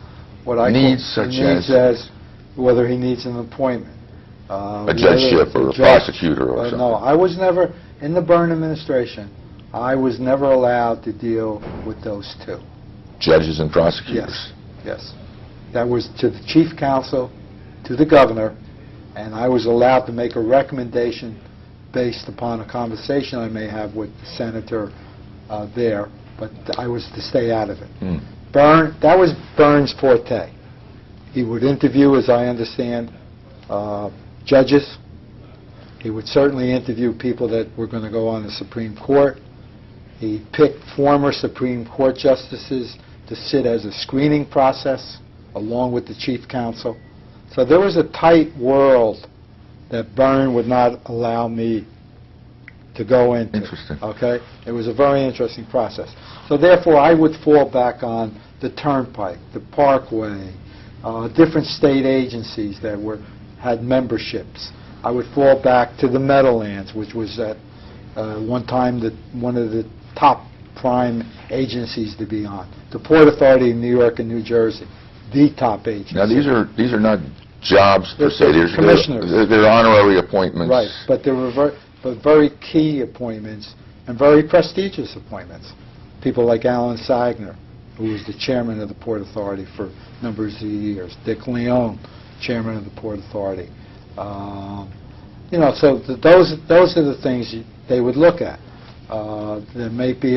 S2: what I
S1: Needs
S2: call
S1: such
S2: needs as whether he needs an appointment.
S1: A judgeship or a prosecutor or something.
S2: No, I was never, in the Byrne administration, I was never allowed to deal with those two.
S1: Judges and prosecutors?
S2: Yes. That was to the chief counsel, to the governor, and I was allowed to make a recommendation based upon a conversation I may have with the senator there, but I was to stay out of it. Byrne, that was Byrne's forte. He would interview, as I understand, judges. He would certainly interview people that were going to go on the Supreme Court. He picked former Supreme Court justices to sit as a screening process along with the chief counsel. So there was a tight world that Byrne would not allow me to go into.
S1: Interesting.
S2: Okay? It was a very interesting process. So therefore, I would fall back on the Turnpike, the Parkway, different state agencies that had memberships. I would fall back to the Meadowlands, which was at one time one of the top prime agencies to be on. The Port Authority in New York and New Jersey, the top agency.
S1: Now these are not jobs per se.
S2: They're commissioners.
S1: They're honorary appointments.
S2: Right, but they were very key appointments and very prestigious appointments. People like Alan Sagner, who was the chairman of the Port Authority for numbers of years. Dick Leone, chairman of the Port Authority. So those are the things they would look at. There may be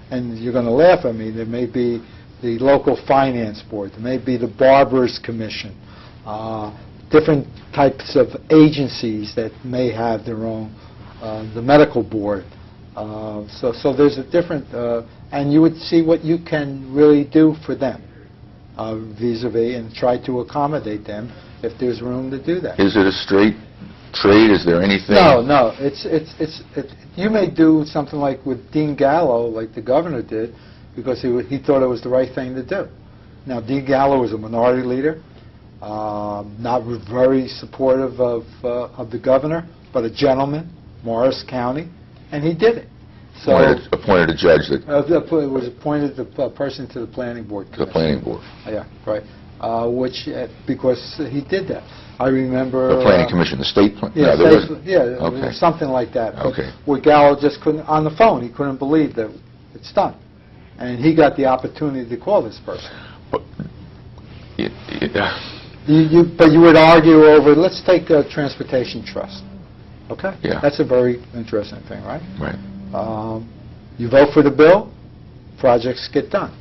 S2: and you're going to laugh at me. There may be the local finance board. There may be the Barbers Commission. Different types of agencies that may have their own. The medical board. So there's a different, and you would see what you can really do for them, vis-a-vis, and try to accommodate them if there's room to do that.
S1: Is it a straight trade? Is there anything?
S2: No. You may do something like with Dean Gallo, like the governor did, because he thought it was the right thing to do. Now, Dean Gallo was a minority leader, not very supportive of the governor, but a gentleman, Morris County, and he did it. So
S1: appointed a judge that
S2: was appointed the person to the planning board.
S1: The planning board.
S2: Yeah, right. Because he did that. I remember
S1: the planning commission, the state plan.
S2: Yeah,
S1: no, okay.
S2: Something like that.
S1: Okay.
S2: Where Gallo just couldn't, on the phone, he couldn't believe that it's done, and he got the opportunity to call this person.
S1: But,
S2: But you would argue over. Let's take a transportation trust. Okay.
S1: Yeah.
S2: That's a very interesting thing, right?
S1: Right.
S2: You vote for the bill, projects get done.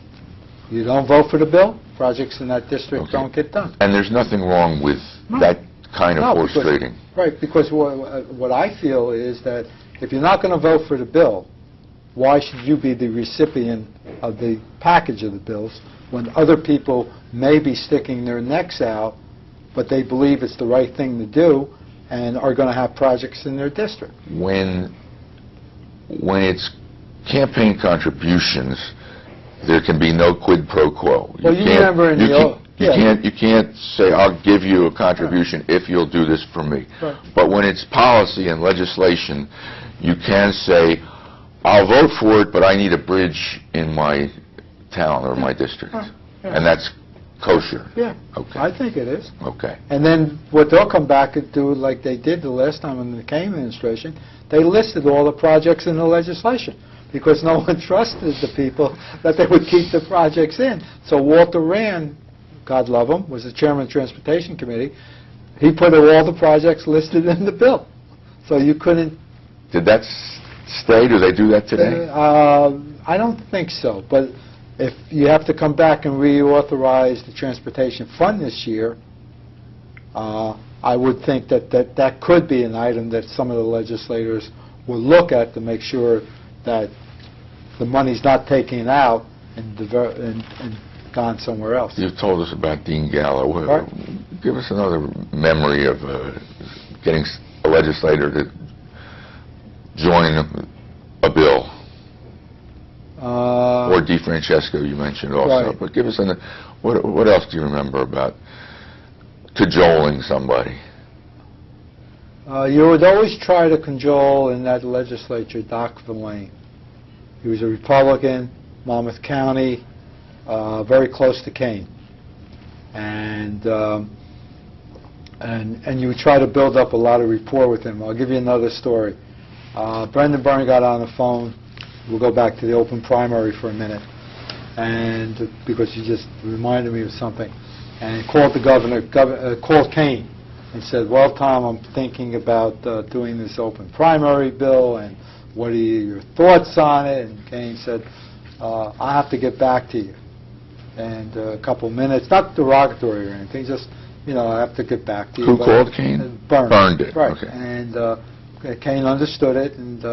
S2: You don't vote for the bill, projects in that district don't get done.
S1: And there's nothing wrong with that kind of horse trading.
S2: Right, because what I feel is that if you're not going to vote for the bill, why should you be the recipient of the package of the bills when other people may be sticking their necks out, but they believe it's the right thing to do and are going to have projects in their district?
S1: When it's campaign contributions, there can be no quid pro quo.
S2: Well, you remember in
S1: you can't say, I'll give you a contribution if you'll do this for me.
S2: Right.
S1: But when it's policy and legislation, you can say, I'll vote for it, but I need a bridge in my town or my district. And that's kosher.
S2: Yeah,
S1: okay.
S2: I think it is.
S1: Okay.
S2: And then what they'll come back and do, like they did the last time in the Kane administration, they listed all the projects in the legislation because no one trusted the people that they would keep the projects in. So Walter Rand, God love him, was the chairman of the Transportation Committee. He put all the projects listed in the bill. So you couldn't...
S1: Did that stay? Do they do that today?
S2: I don't think so. But if you have to come back and reauthorize the transportation fund this year, I would think that could be an item that some of the legislators will look at to make sure that the money's not taken out and gone somewhere else.
S1: You've told us about Dean Gallo.
S2: Right.
S1: Give us another memory of getting a legislator to join a bill. Or DeFrancesco, you mentioned also.
S2: Right.
S1: But give us what else do you remember about cajoling somebody?
S2: You would always try to cajole in that legislature Doc Verlaine. He was a Republican. Monmouth County, very close to Kane. And you would try to build up a lot of rapport with him. I'll give you another story. Brendan Byrne got on the phone. We'll go back to the open primary for a minute, and because you just reminded me of something. And he called the governor, called Kane, and said, "Well, Tom, I'm thinking about doing this open primary bill, and what are your thoughts on it?" And Kane said, "I have to get back to you." And a couple minutes, not derogatory or anything, just, I have to get back to you.
S1: Who called Kane?
S2: Byrne
S1: did.
S2: Right.
S1: Okay.
S2: And Kane understood it, and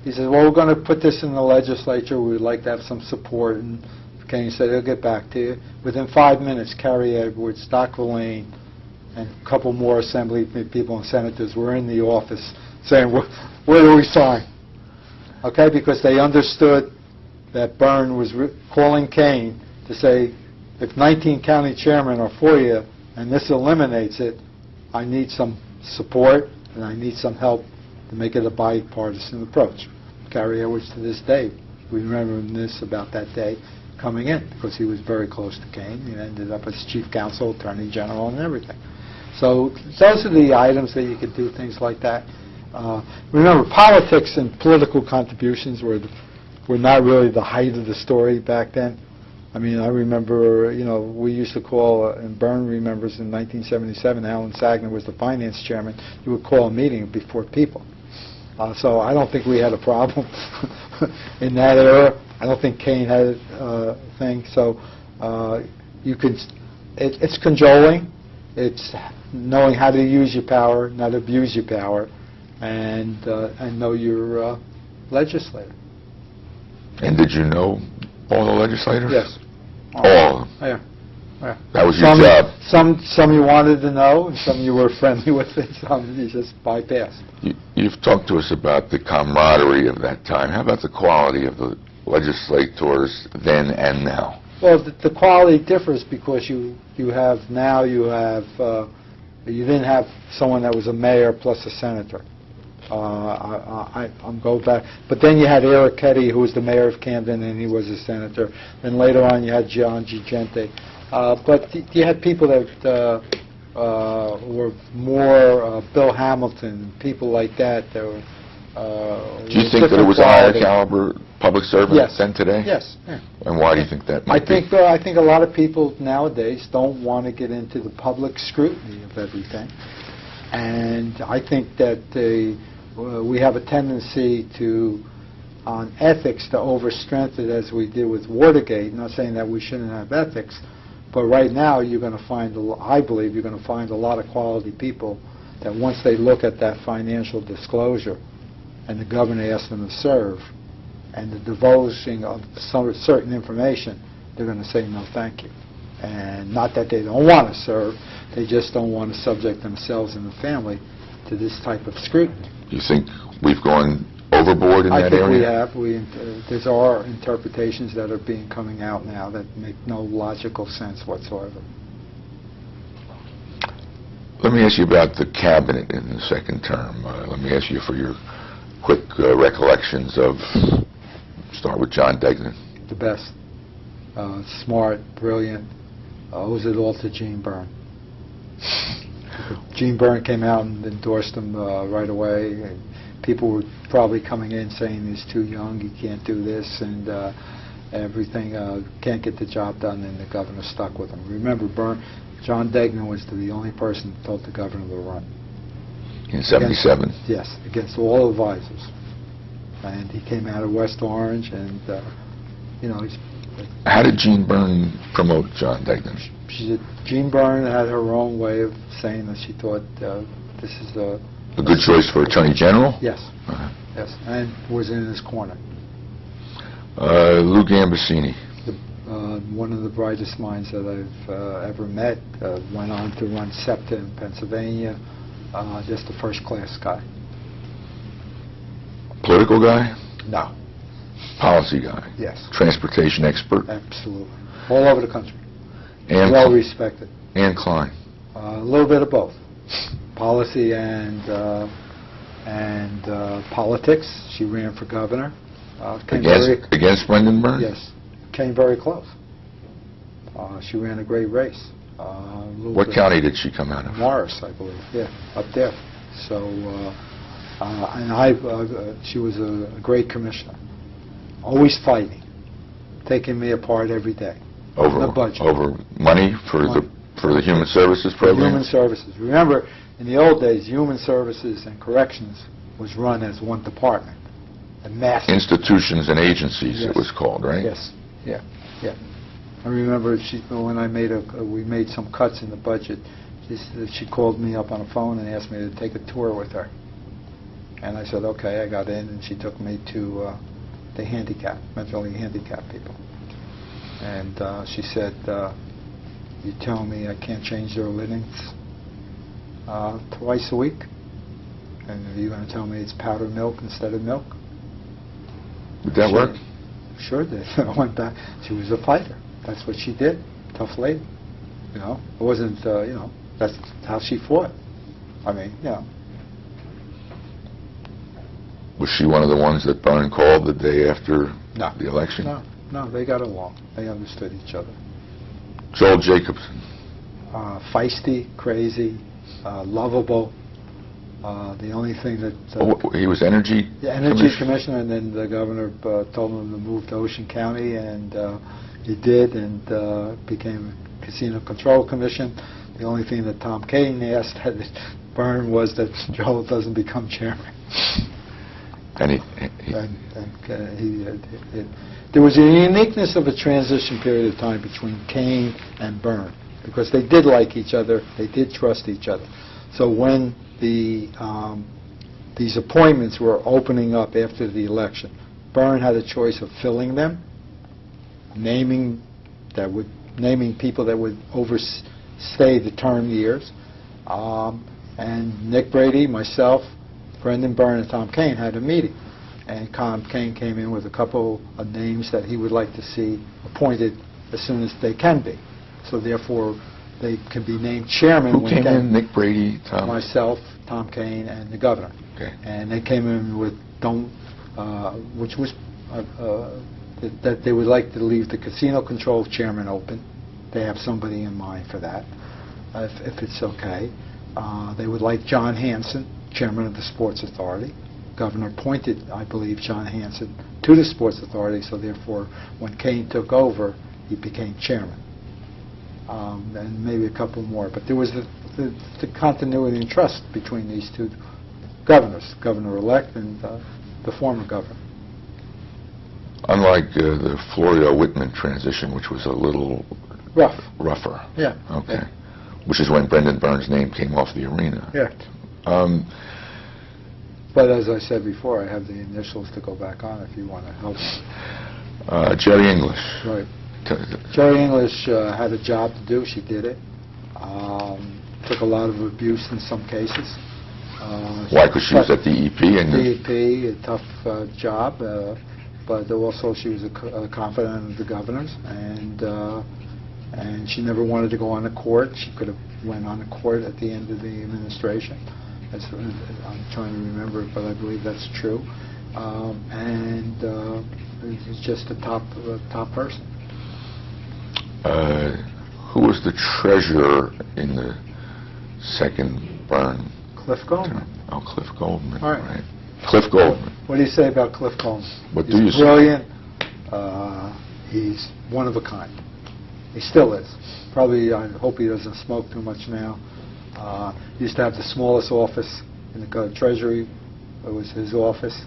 S2: he said, "Well, we're going to put this in the legislature. We'd like to have some support." And Kane said, "He'll get back to you." Within 5 minutes, Carrie Edwards, Doc Verlaine, and a couple more assembly people and senators were in the office saying, "Where do we sign?" Okay, because they understood that Byrne was calling Kane to say, if 19 county chairmen are for you and this eliminates it, I need some support and I need some help to make it a bipartisan approach. Carrie Edwards, to this day, we remember this about that day coming in, because he was very close to Kane. He ended up as chief counsel, attorney general, and everything. So those are the items that you could do, things like that. Remember, politics and political contributions were not really the height of the story back then. I mean, I remember, we used to call, and Byrne remembers in 1977, Alan Sagner was the finance chairman, you would call a meeting of before people. So I don't think we had a problem in that era. I don't think Kane had a thing. So it's cajoling. It's knowing how to use your power, not abuse your power, and know your legislator.
S1: And did you know all the legislators?
S2: Yes.
S1: All of them?
S2: Yeah.
S1: That was your job?
S2: Some you wanted to know, and some you were friendly with, and some you just bypassed.
S1: You've talked to us about the camaraderie of that time. How about the quality of the legislators then and now?
S2: Well, the quality differs because you didn't have someone that was a mayor plus a senator. I'm going back. But then you had Eric Ketty, who was the mayor of Camden, and he was a senator. Then later on you had John G. Gente. But you had people that were more Bill Hamilton, people like that.
S1: Do you think that it was a higher caliber public servant than today?
S2: Yes. Yeah.
S1: And why do you think that might be?
S2: I think a lot of people nowadays don't want to get into the public scrutiny of everything. And I think that we have a tendency on ethics to overstrengthen it as we did with Watergate. I'm not saying that we shouldn't have ethics, but right now you're going to find, I believe you're going to find a lot of quality people that once they look at that financial disclosure and the governor asks them to serve and the divulging of some certain information, they're going to say no thank you. And not that they don't want to serve, they just don't want to subject themselves and the family to this type of scrutiny.
S1: You think we've gone overboard in that area?
S2: I think we have. There are interpretations that are coming out now that make no logical sense whatsoever.
S1: Let me ask you about the cabinet in the second term. Let me ask you for your quick recollections of, start with John Degnan.
S2: The best. Smart, brilliant, owes it all to Gene Byrne. Gene Byrne came out and endorsed him right away. And people were probably coming in saying he's too young, he can't do this, and everything, can't get the job done, and the governor stuck with him. Remember, John Degnan was the only person that told the governor to run.
S1: In 77?
S2: Yes, against all advisors. And he came out of West Orange, and, he's...
S1: How did Gene Byrne promote John Degnan?
S2: Gene Byrne had her own way of saying that she thought this is a
S1: good choice for Attorney General?
S2: Yes. Yes, and was in his corner.
S1: Lou Gambasini.
S2: One of the brightest minds that I've ever met. Went on to run SEPTA in Pennsylvania. Just a first-class guy.
S1: Political guy?
S2: No.
S1: Policy guy?
S2: Yes.
S1: Transportation expert?
S2: Absolutely. All over the country.
S1: And
S2: well respected.
S1: Anne Klein?
S2: A little bit of both. Policy and politics. She ran for governor.
S1: Against Brendan Byrne?
S2: Yes. came very close. She ran a great race.
S1: What county did she come out of?
S2: Morris, I believe. Yeah, up there. So, she was a great commissioner. Always fighting, taking me apart every day.
S1: Over
S2: the budget.
S1: Over money for the Human Services program?
S2: Human Services. Remember, in the old days, Human Services and Corrections was run as one department. A massive
S1: Institutions and agencies,
S2: Yes.
S1: it was called, right?
S2: Yes. Yeah. Yeah. I remember when we made some cuts in the budget. She called me up on the phone and asked me to take a tour with her. And I said, okay. I got in, and she took me to the mentally handicapped people. And she said, you tell me I can't change their livings twice a week? And are you going to tell me it's powdered milk instead of milk?
S1: Did that work?
S2: Sure did. I went back. She was a fighter. That's what she did. Tough lady. You know, it wasn't, that's how she fought. I mean,
S1: Was she one of the ones that Byrne called the day after
S2: No.
S1: the election?
S2: No, they got along. They understood each other.
S1: Joel Jacobson.
S2: Feisty, crazy, lovable. The only thing that...
S1: he was Energy
S2: the Energy Commissioner, and then the governor told him to move to Ocean County, and he did, and became Casino Control Commission. The only thing that Tom Kane asked Byrne was that Joel doesn't become chairman.
S1: And
S2: there was a uniqueness of a transition period of time between Kane and Byrne, because they did like each other, they did trust each other. So when these appointments were opening up after the election, Byrne had a choice of filling them, naming people that would overstay the term years, and Nick Brady, myself, Brendan Byrne, and Tom Kane had a meeting, and Tom Kane came in with a couple of names that he would like to see appointed as soon as they can be. So therefore, they can be named chairman.
S1: Who came in? Nick Brady, Tom?
S2: Myself, Tom Kane, and the governor.
S1: Okay.
S2: And they came in with which was that they would like to leave the casino control chairman open. They have somebody in mind for that, if it's okay. They would like John Hanson, chairman of the Sports Authority. Governor appointed, I believe, John Hanson to the Sports Authority, so therefore, when Kane took over, he became chairman. And maybe a couple more. But there was the continuity and trust between these two governors, governor-elect and the former governor.
S1: Unlike the Florio-Whitman transition, which was a little rougher.
S2: Yeah.
S1: Okay.
S2: Yeah.
S1: Which is when Brendan Byrne's name came off the arena.
S2: Yeah. But as I said before, I have the initials to go back on if you want to help.
S1: Jerry English.
S2: Right. Jerry English had a job to do. She did it. Took a lot of abuse in some cases.
S1: Why? Because she was at the EP?
S2: DEP, a tough job, but also she was a confidant of the governor's, and she never wanted to go on the court. She could have went on the court at the end of the administration. I'm trying to remember it, but I believe that's true. And he's just a top person.
S1: Who was the treasurer in the second Byrne?
S2: Cliff Goldman.
S1: Oh, Cliff Goldman.
S2: All right.
S1: Cliff Goldman.
S2: What do you say about Cliff Goldman?
S1: What do you say?
S2: He's brilliant. He's one of a kind. He still is. Probably, I hope he doesn't smoke too much now. He used to have the smallest office in the Treasury. It was his office.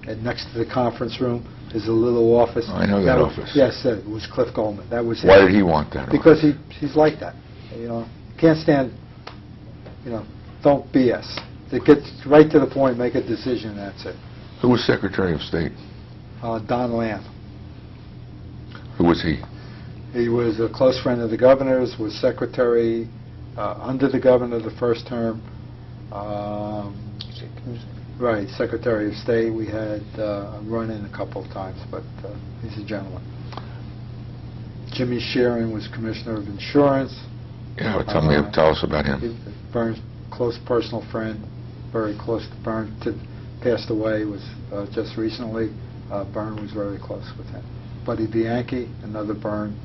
S2: And next to the conference room is a little office.
S1: I know that office.
S2: Yes, it was Cliff Goldman. That was
S1: Why
S2: him.
S1: did he want that
S2: Because
S1: office?
S2: he's like that. Can't stand, don't BS. To get right to the point, make a decision, that's it.
S1: Who was Secretary of State?
S2: Don Lamb.
S1: Who was he?
S2: He was a close friend of the governor's, was secretary under the governor the first term. Right, Secretary of State. We had run in a couple of times, but he's a gentleman. Jimmy Sheeran was Commissioner of Insurance.
S1: Yeah, tell us about him.
S2: Byrne's close personal friend, very close to Byrne. Passed away was just recently. Byrne was very close with him. Buddy Bianchi, another Byrne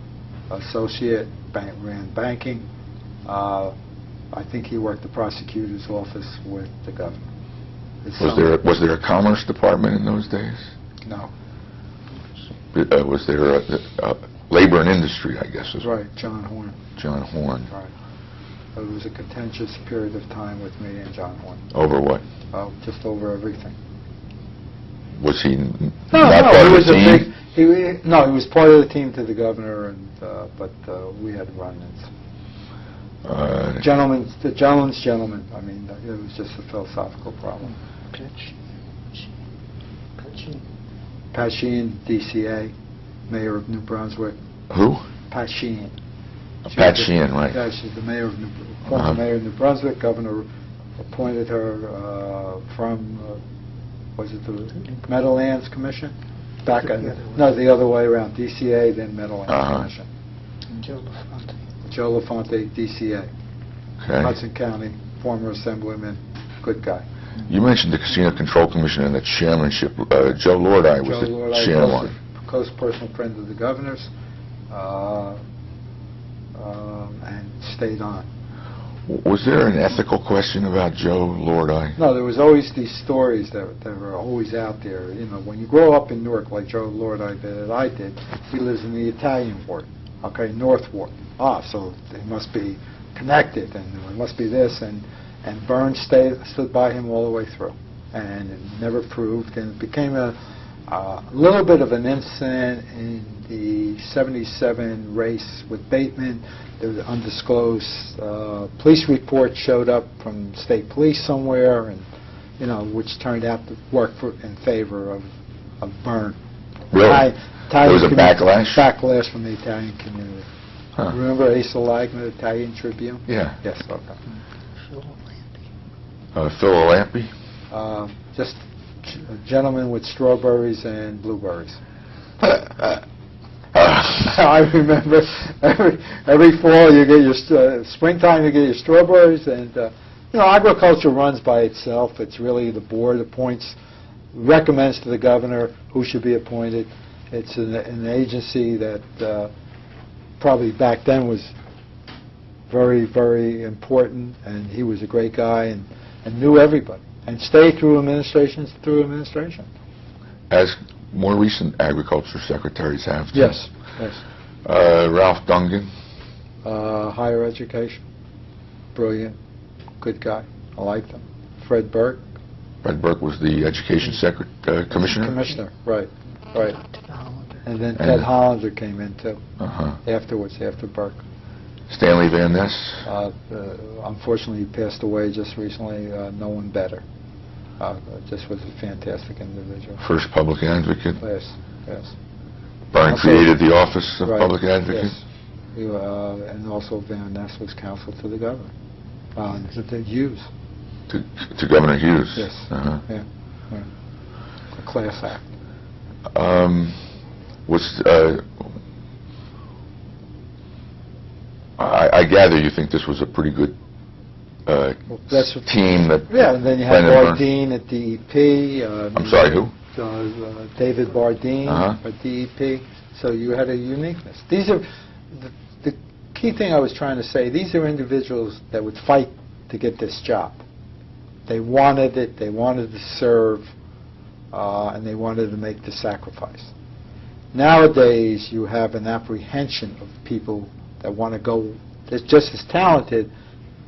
S2: associate, ran banking. I think he worked the prosecutor's office with the governor.
S1: Was there a commerce department in those days?
S2: No.
S1: Was there a labor and industry, I guess?
S2: Right, John Horn.
S1: John Horn.
S2: Right. It was a contentious period of time with me and John Horn.
S1: Over what?
S2: Just over everything.
S1: Was he
S2: No,
S1: not part of the team?
S2: He was part of the team to the governor, but we had run-ins. The gentleman's gentleman. I mean, it was just a philosophical problem. Pat Sheehan, DCA, mayor of New Brunswick.
S1: Who?
S2: Pat Sheehan.
S1: Pat Sheehan, right.
S2: Yeah, she's the mayor of former mayor of New Brunswick. Governor appointed her from, was it the Meadowlands Commission? No, the other way around. DCA, then Meadowlands Commission. Joe LaFonte, DCA.
S1: Okay.
S2: Hudson County, former assemblyman, good guy.
S1: You mentioned the Casino Control Commission and the chairmanship. Joe Lordi was the chairman.
S2: Close personal friend of the governor's, and stayed on.
S1: Was there an ethical question about Joe Lordi?
S2: No, there was always these stories that were always out there. You know, when you grow up in Newark like Joe Lordi did, I did, he lives in the Italian ward, okay, North Ward. So they must be connected, and it must be this, and Byrne stood by him all the way through, and it never proved, and it became a little bit of an incident in the '77 race with Bateman. There was an undisclosed police report showed up from state police somewhere, and which turned out to work in favor of Byrne.
S1: Really? There was a backlash?
S2: Backlash from the Italian community.
S1: Huh.
S2: Remember Asa Lagna, the Italian Tribune?
S1: Yeah.
S2: Yes, okay.
S1: Phil Lampe?
S2: Just a gentleman with strawberries and blueberries. I remember every fall you get your springtime you get your strawberries, and agriculture runs by itself. It's really the board appoints, recommends to the governor who should be appointed. It's an agency that probably back then was very, very important, and he was a great guy and knew everybody and stayed through administration.
S1: As more recent agriculture secretaries have. Too.
S2: Yes.
S1: Ralph Dungan.
S2: Higher education. Brilliant. Good guy. I liked him. Fred Burke.
S1: Fred Burke was the education commissioner?
S2: Commissioner, right. And then Ted Hollander came in, too, afterwards, after Burke.
S1: Stanley Van Ness?
S2: Unfortunately, he passed away just recently. No one better. Just was a fantastic individual.
S1: First public advocate?
S2: Yes.
S1: Byrne created the office of public advocate?
S2: Yes. And also Van Ness was counsel to the governor. To Hughes.
S1: To Governor Hughes?
S2: Yes. Yeah. A class act.
S1: I gather you think this was a pretty good team that...
S2: Yeah, and then you had Bardeen at DEP.
S1: I'm sorry, who?
S2: David Bardeen at DEP. So you had a uniqueness. These are the key thing I was trying to say. These are individuals that would fight to get this job. They wanted it. They wanted to serve, and they wanted to make the sacrifice. Nowadays, you have an apprehension of people that want to go, that's just as talented,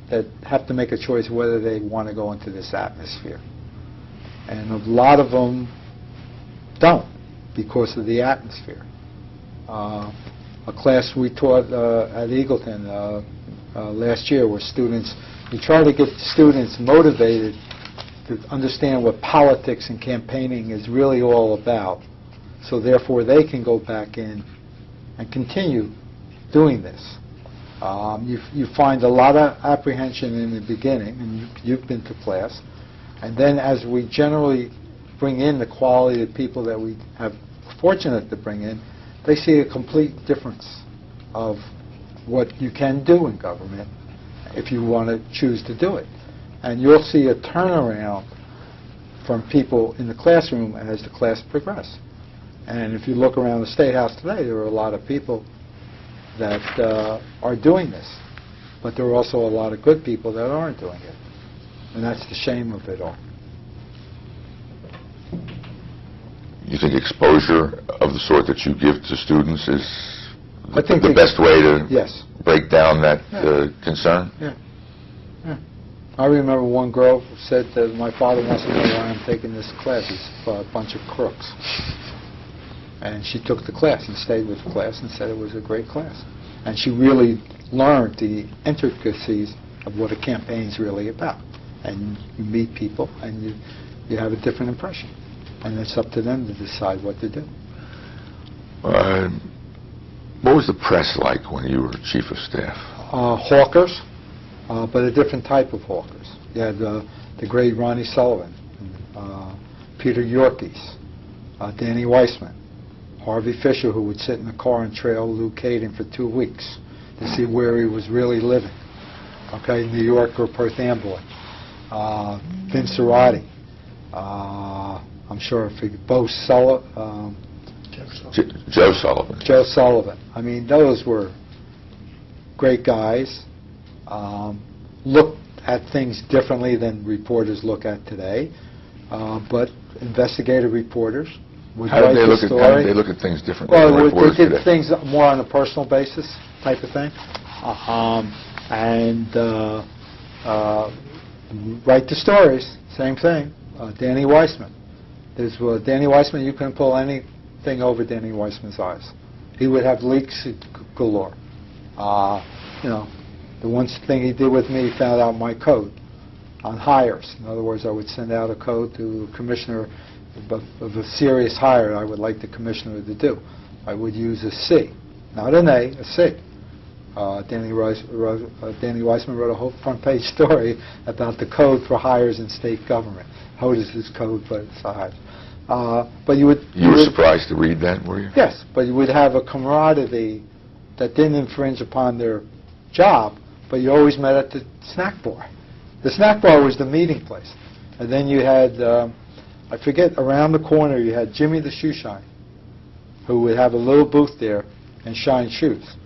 S2: that have to make a choice whether they want to go into this atmosphere. And a lot of them don't because of the atmosphere. A class we taught at Eagleton last year where students, we try to get students motivated to understand what politics and campaigning is really all about, so therefore they can go back in and continue doing this. You find a lot of apprehension in the beginning, and you've been to class, and then as we generally bring in the quality of people that we have fortunate to bring in, they see a complete difference of what you can do in government if you want to choose to do it. And you'll see a turnaround from people in the classroom as the class progresses. And if you look around the State House today, there are a lot of people that are doing this. But there are also a lot of good people that aren't doing it. And that's the shame of it all.
S1: You think exposure of the sort that you give to students is
S2: I think
S1: the best way to
S2: yes.
S1: break down that concern?
S2: Yeah. Yeah. I remember one girl said that my father wants to know why I'm taking this class. He's a bunch of crooks. And she took the class and stayed with the class and said it was a great class. And she really learned the intricacies of what a campaign's really about. And you meet people and you have a different impression. And it's up to them to decide what to do.
S1: What was the press like when you were chief of staff?
S2: Hawkers, but a different type of hawkers. You had the great Ronnie Sullivan, Peter Yorkes, Danny Weissman, Harvey Fisher, who would sit in the car and trail Lou Caden for 2 weeks to see where he was really living. Okay, New York or Perth Amboy. Vince Cerati. I'm sure if Joe Sullivan. Joe Sullivan. I mean, those were great guys. Looked at things differently than reporters look at today. But investigative reporters would
S1: How
S2: write
S1: did they
S2: the
S1: look
S2: story.
S1: How did they look at things differently
S2: Well,
S1: than reporters
S2: they did
S1: today?
S2: things more on a personal basis type of thing. Write the stories, same thing. Danny Weissman. Danny Weissman, you couldn't pull anything over Danny Weissman's eyes. He would have leaks galore. The one thing he did with me, he found out my code on hires. In other words, I would send out a code to the commissioner of a serious hire I would like the commissioner to do. I would use a C, not an A, a C. Danny Weissman wrote a whole front-page story about the code for hires in state government. Hodes is code, but it's a hire. But you would...
S1: You were surprised to read that, were you?
S2: Yes, but you would have a camaraderie that didn't infringe upon their job, but you always met at the snack bar. The snack bar was the meeting place. And then you had, I forget, around the corner you had Jimmy the Shoe Shine, who would have a little booth there and shine shoes.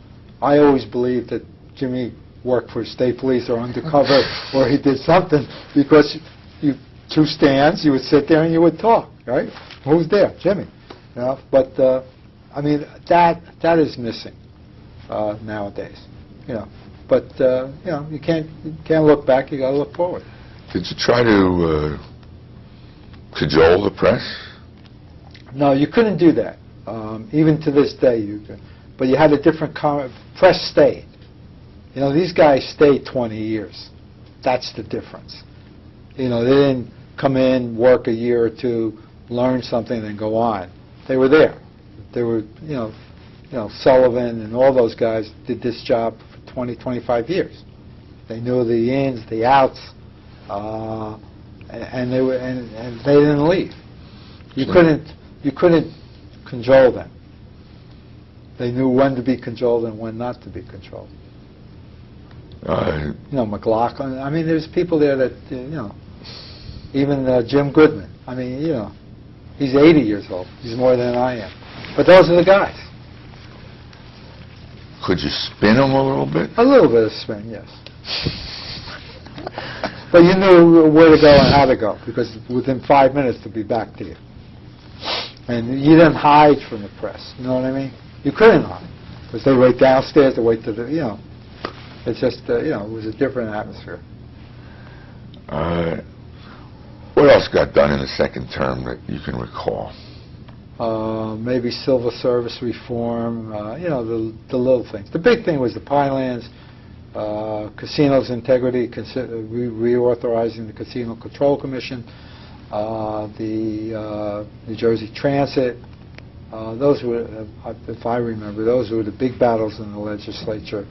S2: I always believed that Jimmy worked for state police or undercover or he did something because you two stands, you would sit there and you would talk, right? Who's there? Jimmy. You know? But, I mean, that is missing nowadays. You know. But, you can't look back, you got to look forward.
S1: Did you try to cajole the press?
S2: No, you couldn't do that. Even to this day, you could. But you had a different press stayed. You know, these guys stayed 20 years. That's the difference. You know, they didn't come in, work a year or two, learn something, and go on. They were there. They were, you know, Sullivan and all those guys did this job for 20, 25 years. They knew the ins, the outs, and they didn't leave. You couldn't cajole them. They knew when to be cajoled and when not to be cajoled. McLaughlin. I mean, there's people there that, even Jim Goodman. I mean, he's 80 years old. He's more than I am. But those are the guys.
S1: Could you spin them a little bit?
S2: A little bit of spin, yes. But you knew where to go and how to go, because within 5 minutes to be back to you. And you didn't hide from the press, you know what I mean? You couldn't hide, because they wait downstairs, they wait to the, it's just, it was a different atmosphere.
S1: What else got done in the second term that you can recall?
S2: Maybe civil service reform, the little things. The big thing was the Pinelands, casinos integrity, reauthorizing the Casino Control Commission, the New Jersey Transit. Those were, if I remember, those were the big battles in the legislature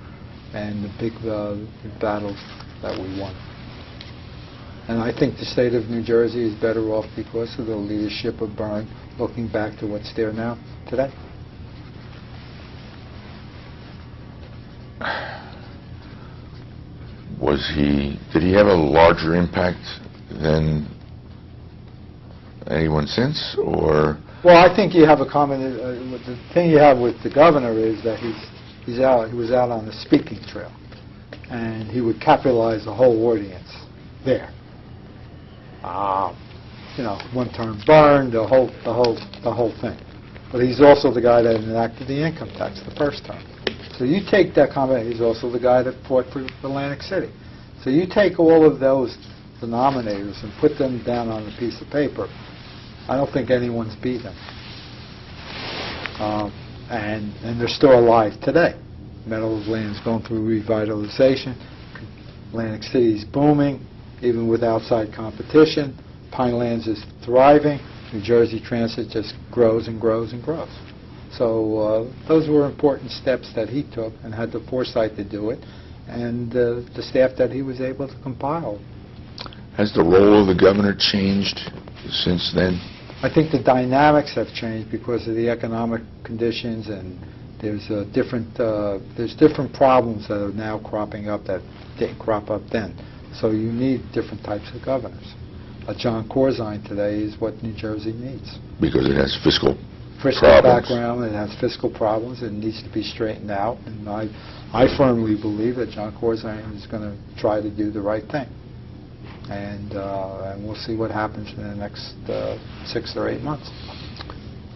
S2: and the big battles that we won. And I think the state of New Jersey is better off because of the leadership of Byrne, looking back to what's there now, today.
S1: Did he have a larger impact than anyone since, or
S2: Well, I think you have a common. The thing you have with the governor is that he was out on the speaking trail, and he would capitalize the whole audience there. One term burned, the whole thing. But he's also the guy that enacted the income tax the first term. So you take that comment. He's also the guy that fought for Atlantic City. So you take all of those denominators and put them down on a piece of paper. I don't think anyone's beat him. And they're still alive today. Meadowlands going through revitalization. Atlantic City's booming, even with outside competition. Pinelands is thriving. New Jersey Transit just grows and grows and grows. So those were important steps that he took and had the foresight to do it, and the staff that he was able to compile.
S1: Has the role of the governor changed since then?
S2: I think the dynamics have changed because of the economic conditions, and there's different problems that are now cropping up that didn't crop up then. So you need different types of governors. John Corzine today is what New Jersey needs.
S1: Because it has fiscal
S2: background, it has fiscal problems, it needs to be straightened out, and I firmly believe that John Corzine is going to try to do the right thing. And we'll see what happens in the next 6 or 8 months.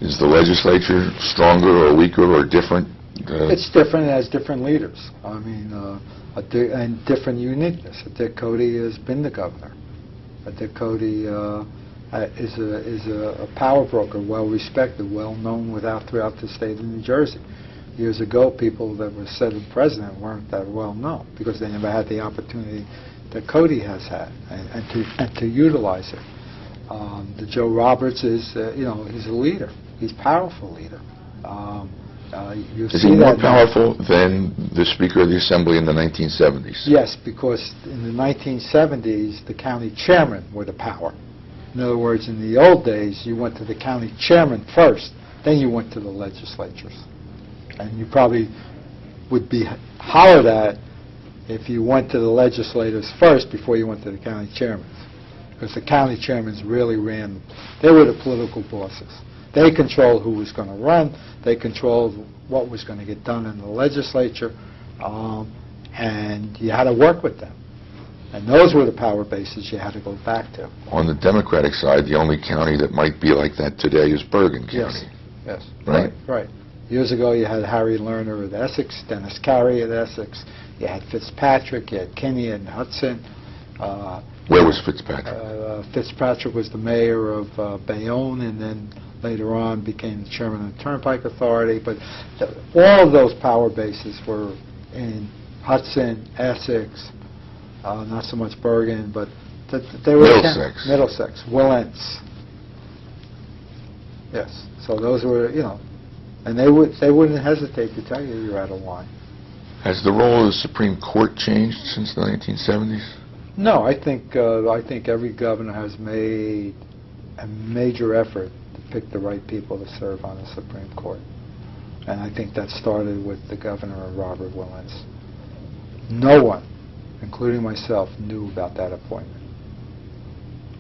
S1: Is the legislature stronger or weaker or different?
S2: It's different. It has different leaders. I mean, and different uniqueness. Dick Cody has been the governor. Dick Cody is a power broker, well respected, well known throughout the state of New Jersey. Years ago, people that were said president weren't that well known because they never had the opportunity that Cody has had, and to utilize it. The Joe Roberts is, he's a leader. He's a powerful leader.
S1: Is he more powerful than the Speaker of the Assembly in the 1970s?
S2: Yes, because in the 1970s, the county chairmen were the power. In other words, in the old days, you went to the county chairman first, then you went to the legislatures. And you probably would be hollered at if you went to the legislators first before you went to the county chairmen. Because the county chairmen really ran, they were the political bosses. They controlled who was going to run, they controlled what was going to get done in the legislature, and you had to work with them. And those were the power bases you had to go back to.
S1: On the Democratic side, the only county that might be like that today is Bergen County.
S2: Yes.
S1: Right?
S2: Years ago, you had Harry Lerner at Essex, Dennis Carey at Essex, you had Fitzpatrick, you had Kinney and Hudson.
S1: Where was Fitzpatrick?
S2: Fitzpatrick was the mayor of Bayonne, and then later on became the chairman of the Turnpike Authority. But all of those power bases were in Hudson, Essex, not so much Bergen, but they were Middlesex, Willents. Yes. So those were, and they wouldn't hesitate to tell you you're out of line.
S1: Has the role of the Supreme Court changed since the 1970s?
S2: No, I think every governor has made a major effort to pick the right people to serve on the Supreme Court, and I think that started with the governor, Robert Willents. No one, including myself, knew about that appointment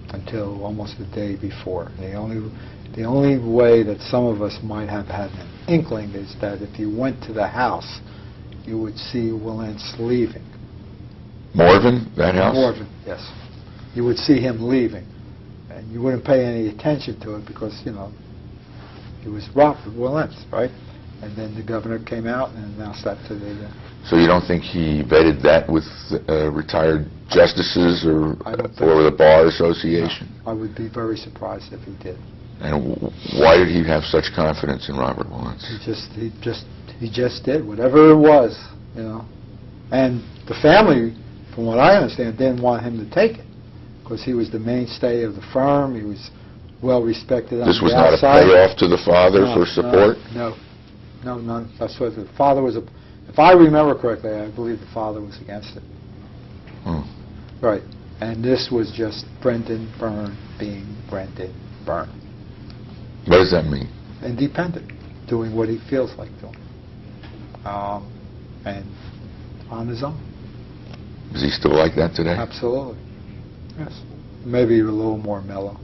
S2: until almost the day before. The only way that some of us might have had an inkling is that if you went to the House, you would see Willents leaving.
S1: Morven, that house?
S2: Morven, yes. You would see him leaving. And you wouldn't pay any attention to it because, he was Robert Willents, right? And then the governor came out and announced that to the...
S1: So you don't think he vetted that with retired justices or the Bar Association?
S2: No, I would be very surprised if he did.
S1: And why did he have such confidence in Robert Willents?
S2: He just did whatever it was, And the family, from what I understand, didn't want him to take it because he was the mainstay of the firm. He was well respected on the outside.
S1: This was not a payoff to the father for support?
S2: No, none. That's what the father was. If I remember correctly, I believe the father was against it. Right. And this was just Brendan Byrne being Brendan Byrne.
S1: What does that mean?
S2: Independent, doing what he feels like doing, and on his own.
S1: Is he still like that today?
S2: Absolutely. Yes. Maybe a little more mellow.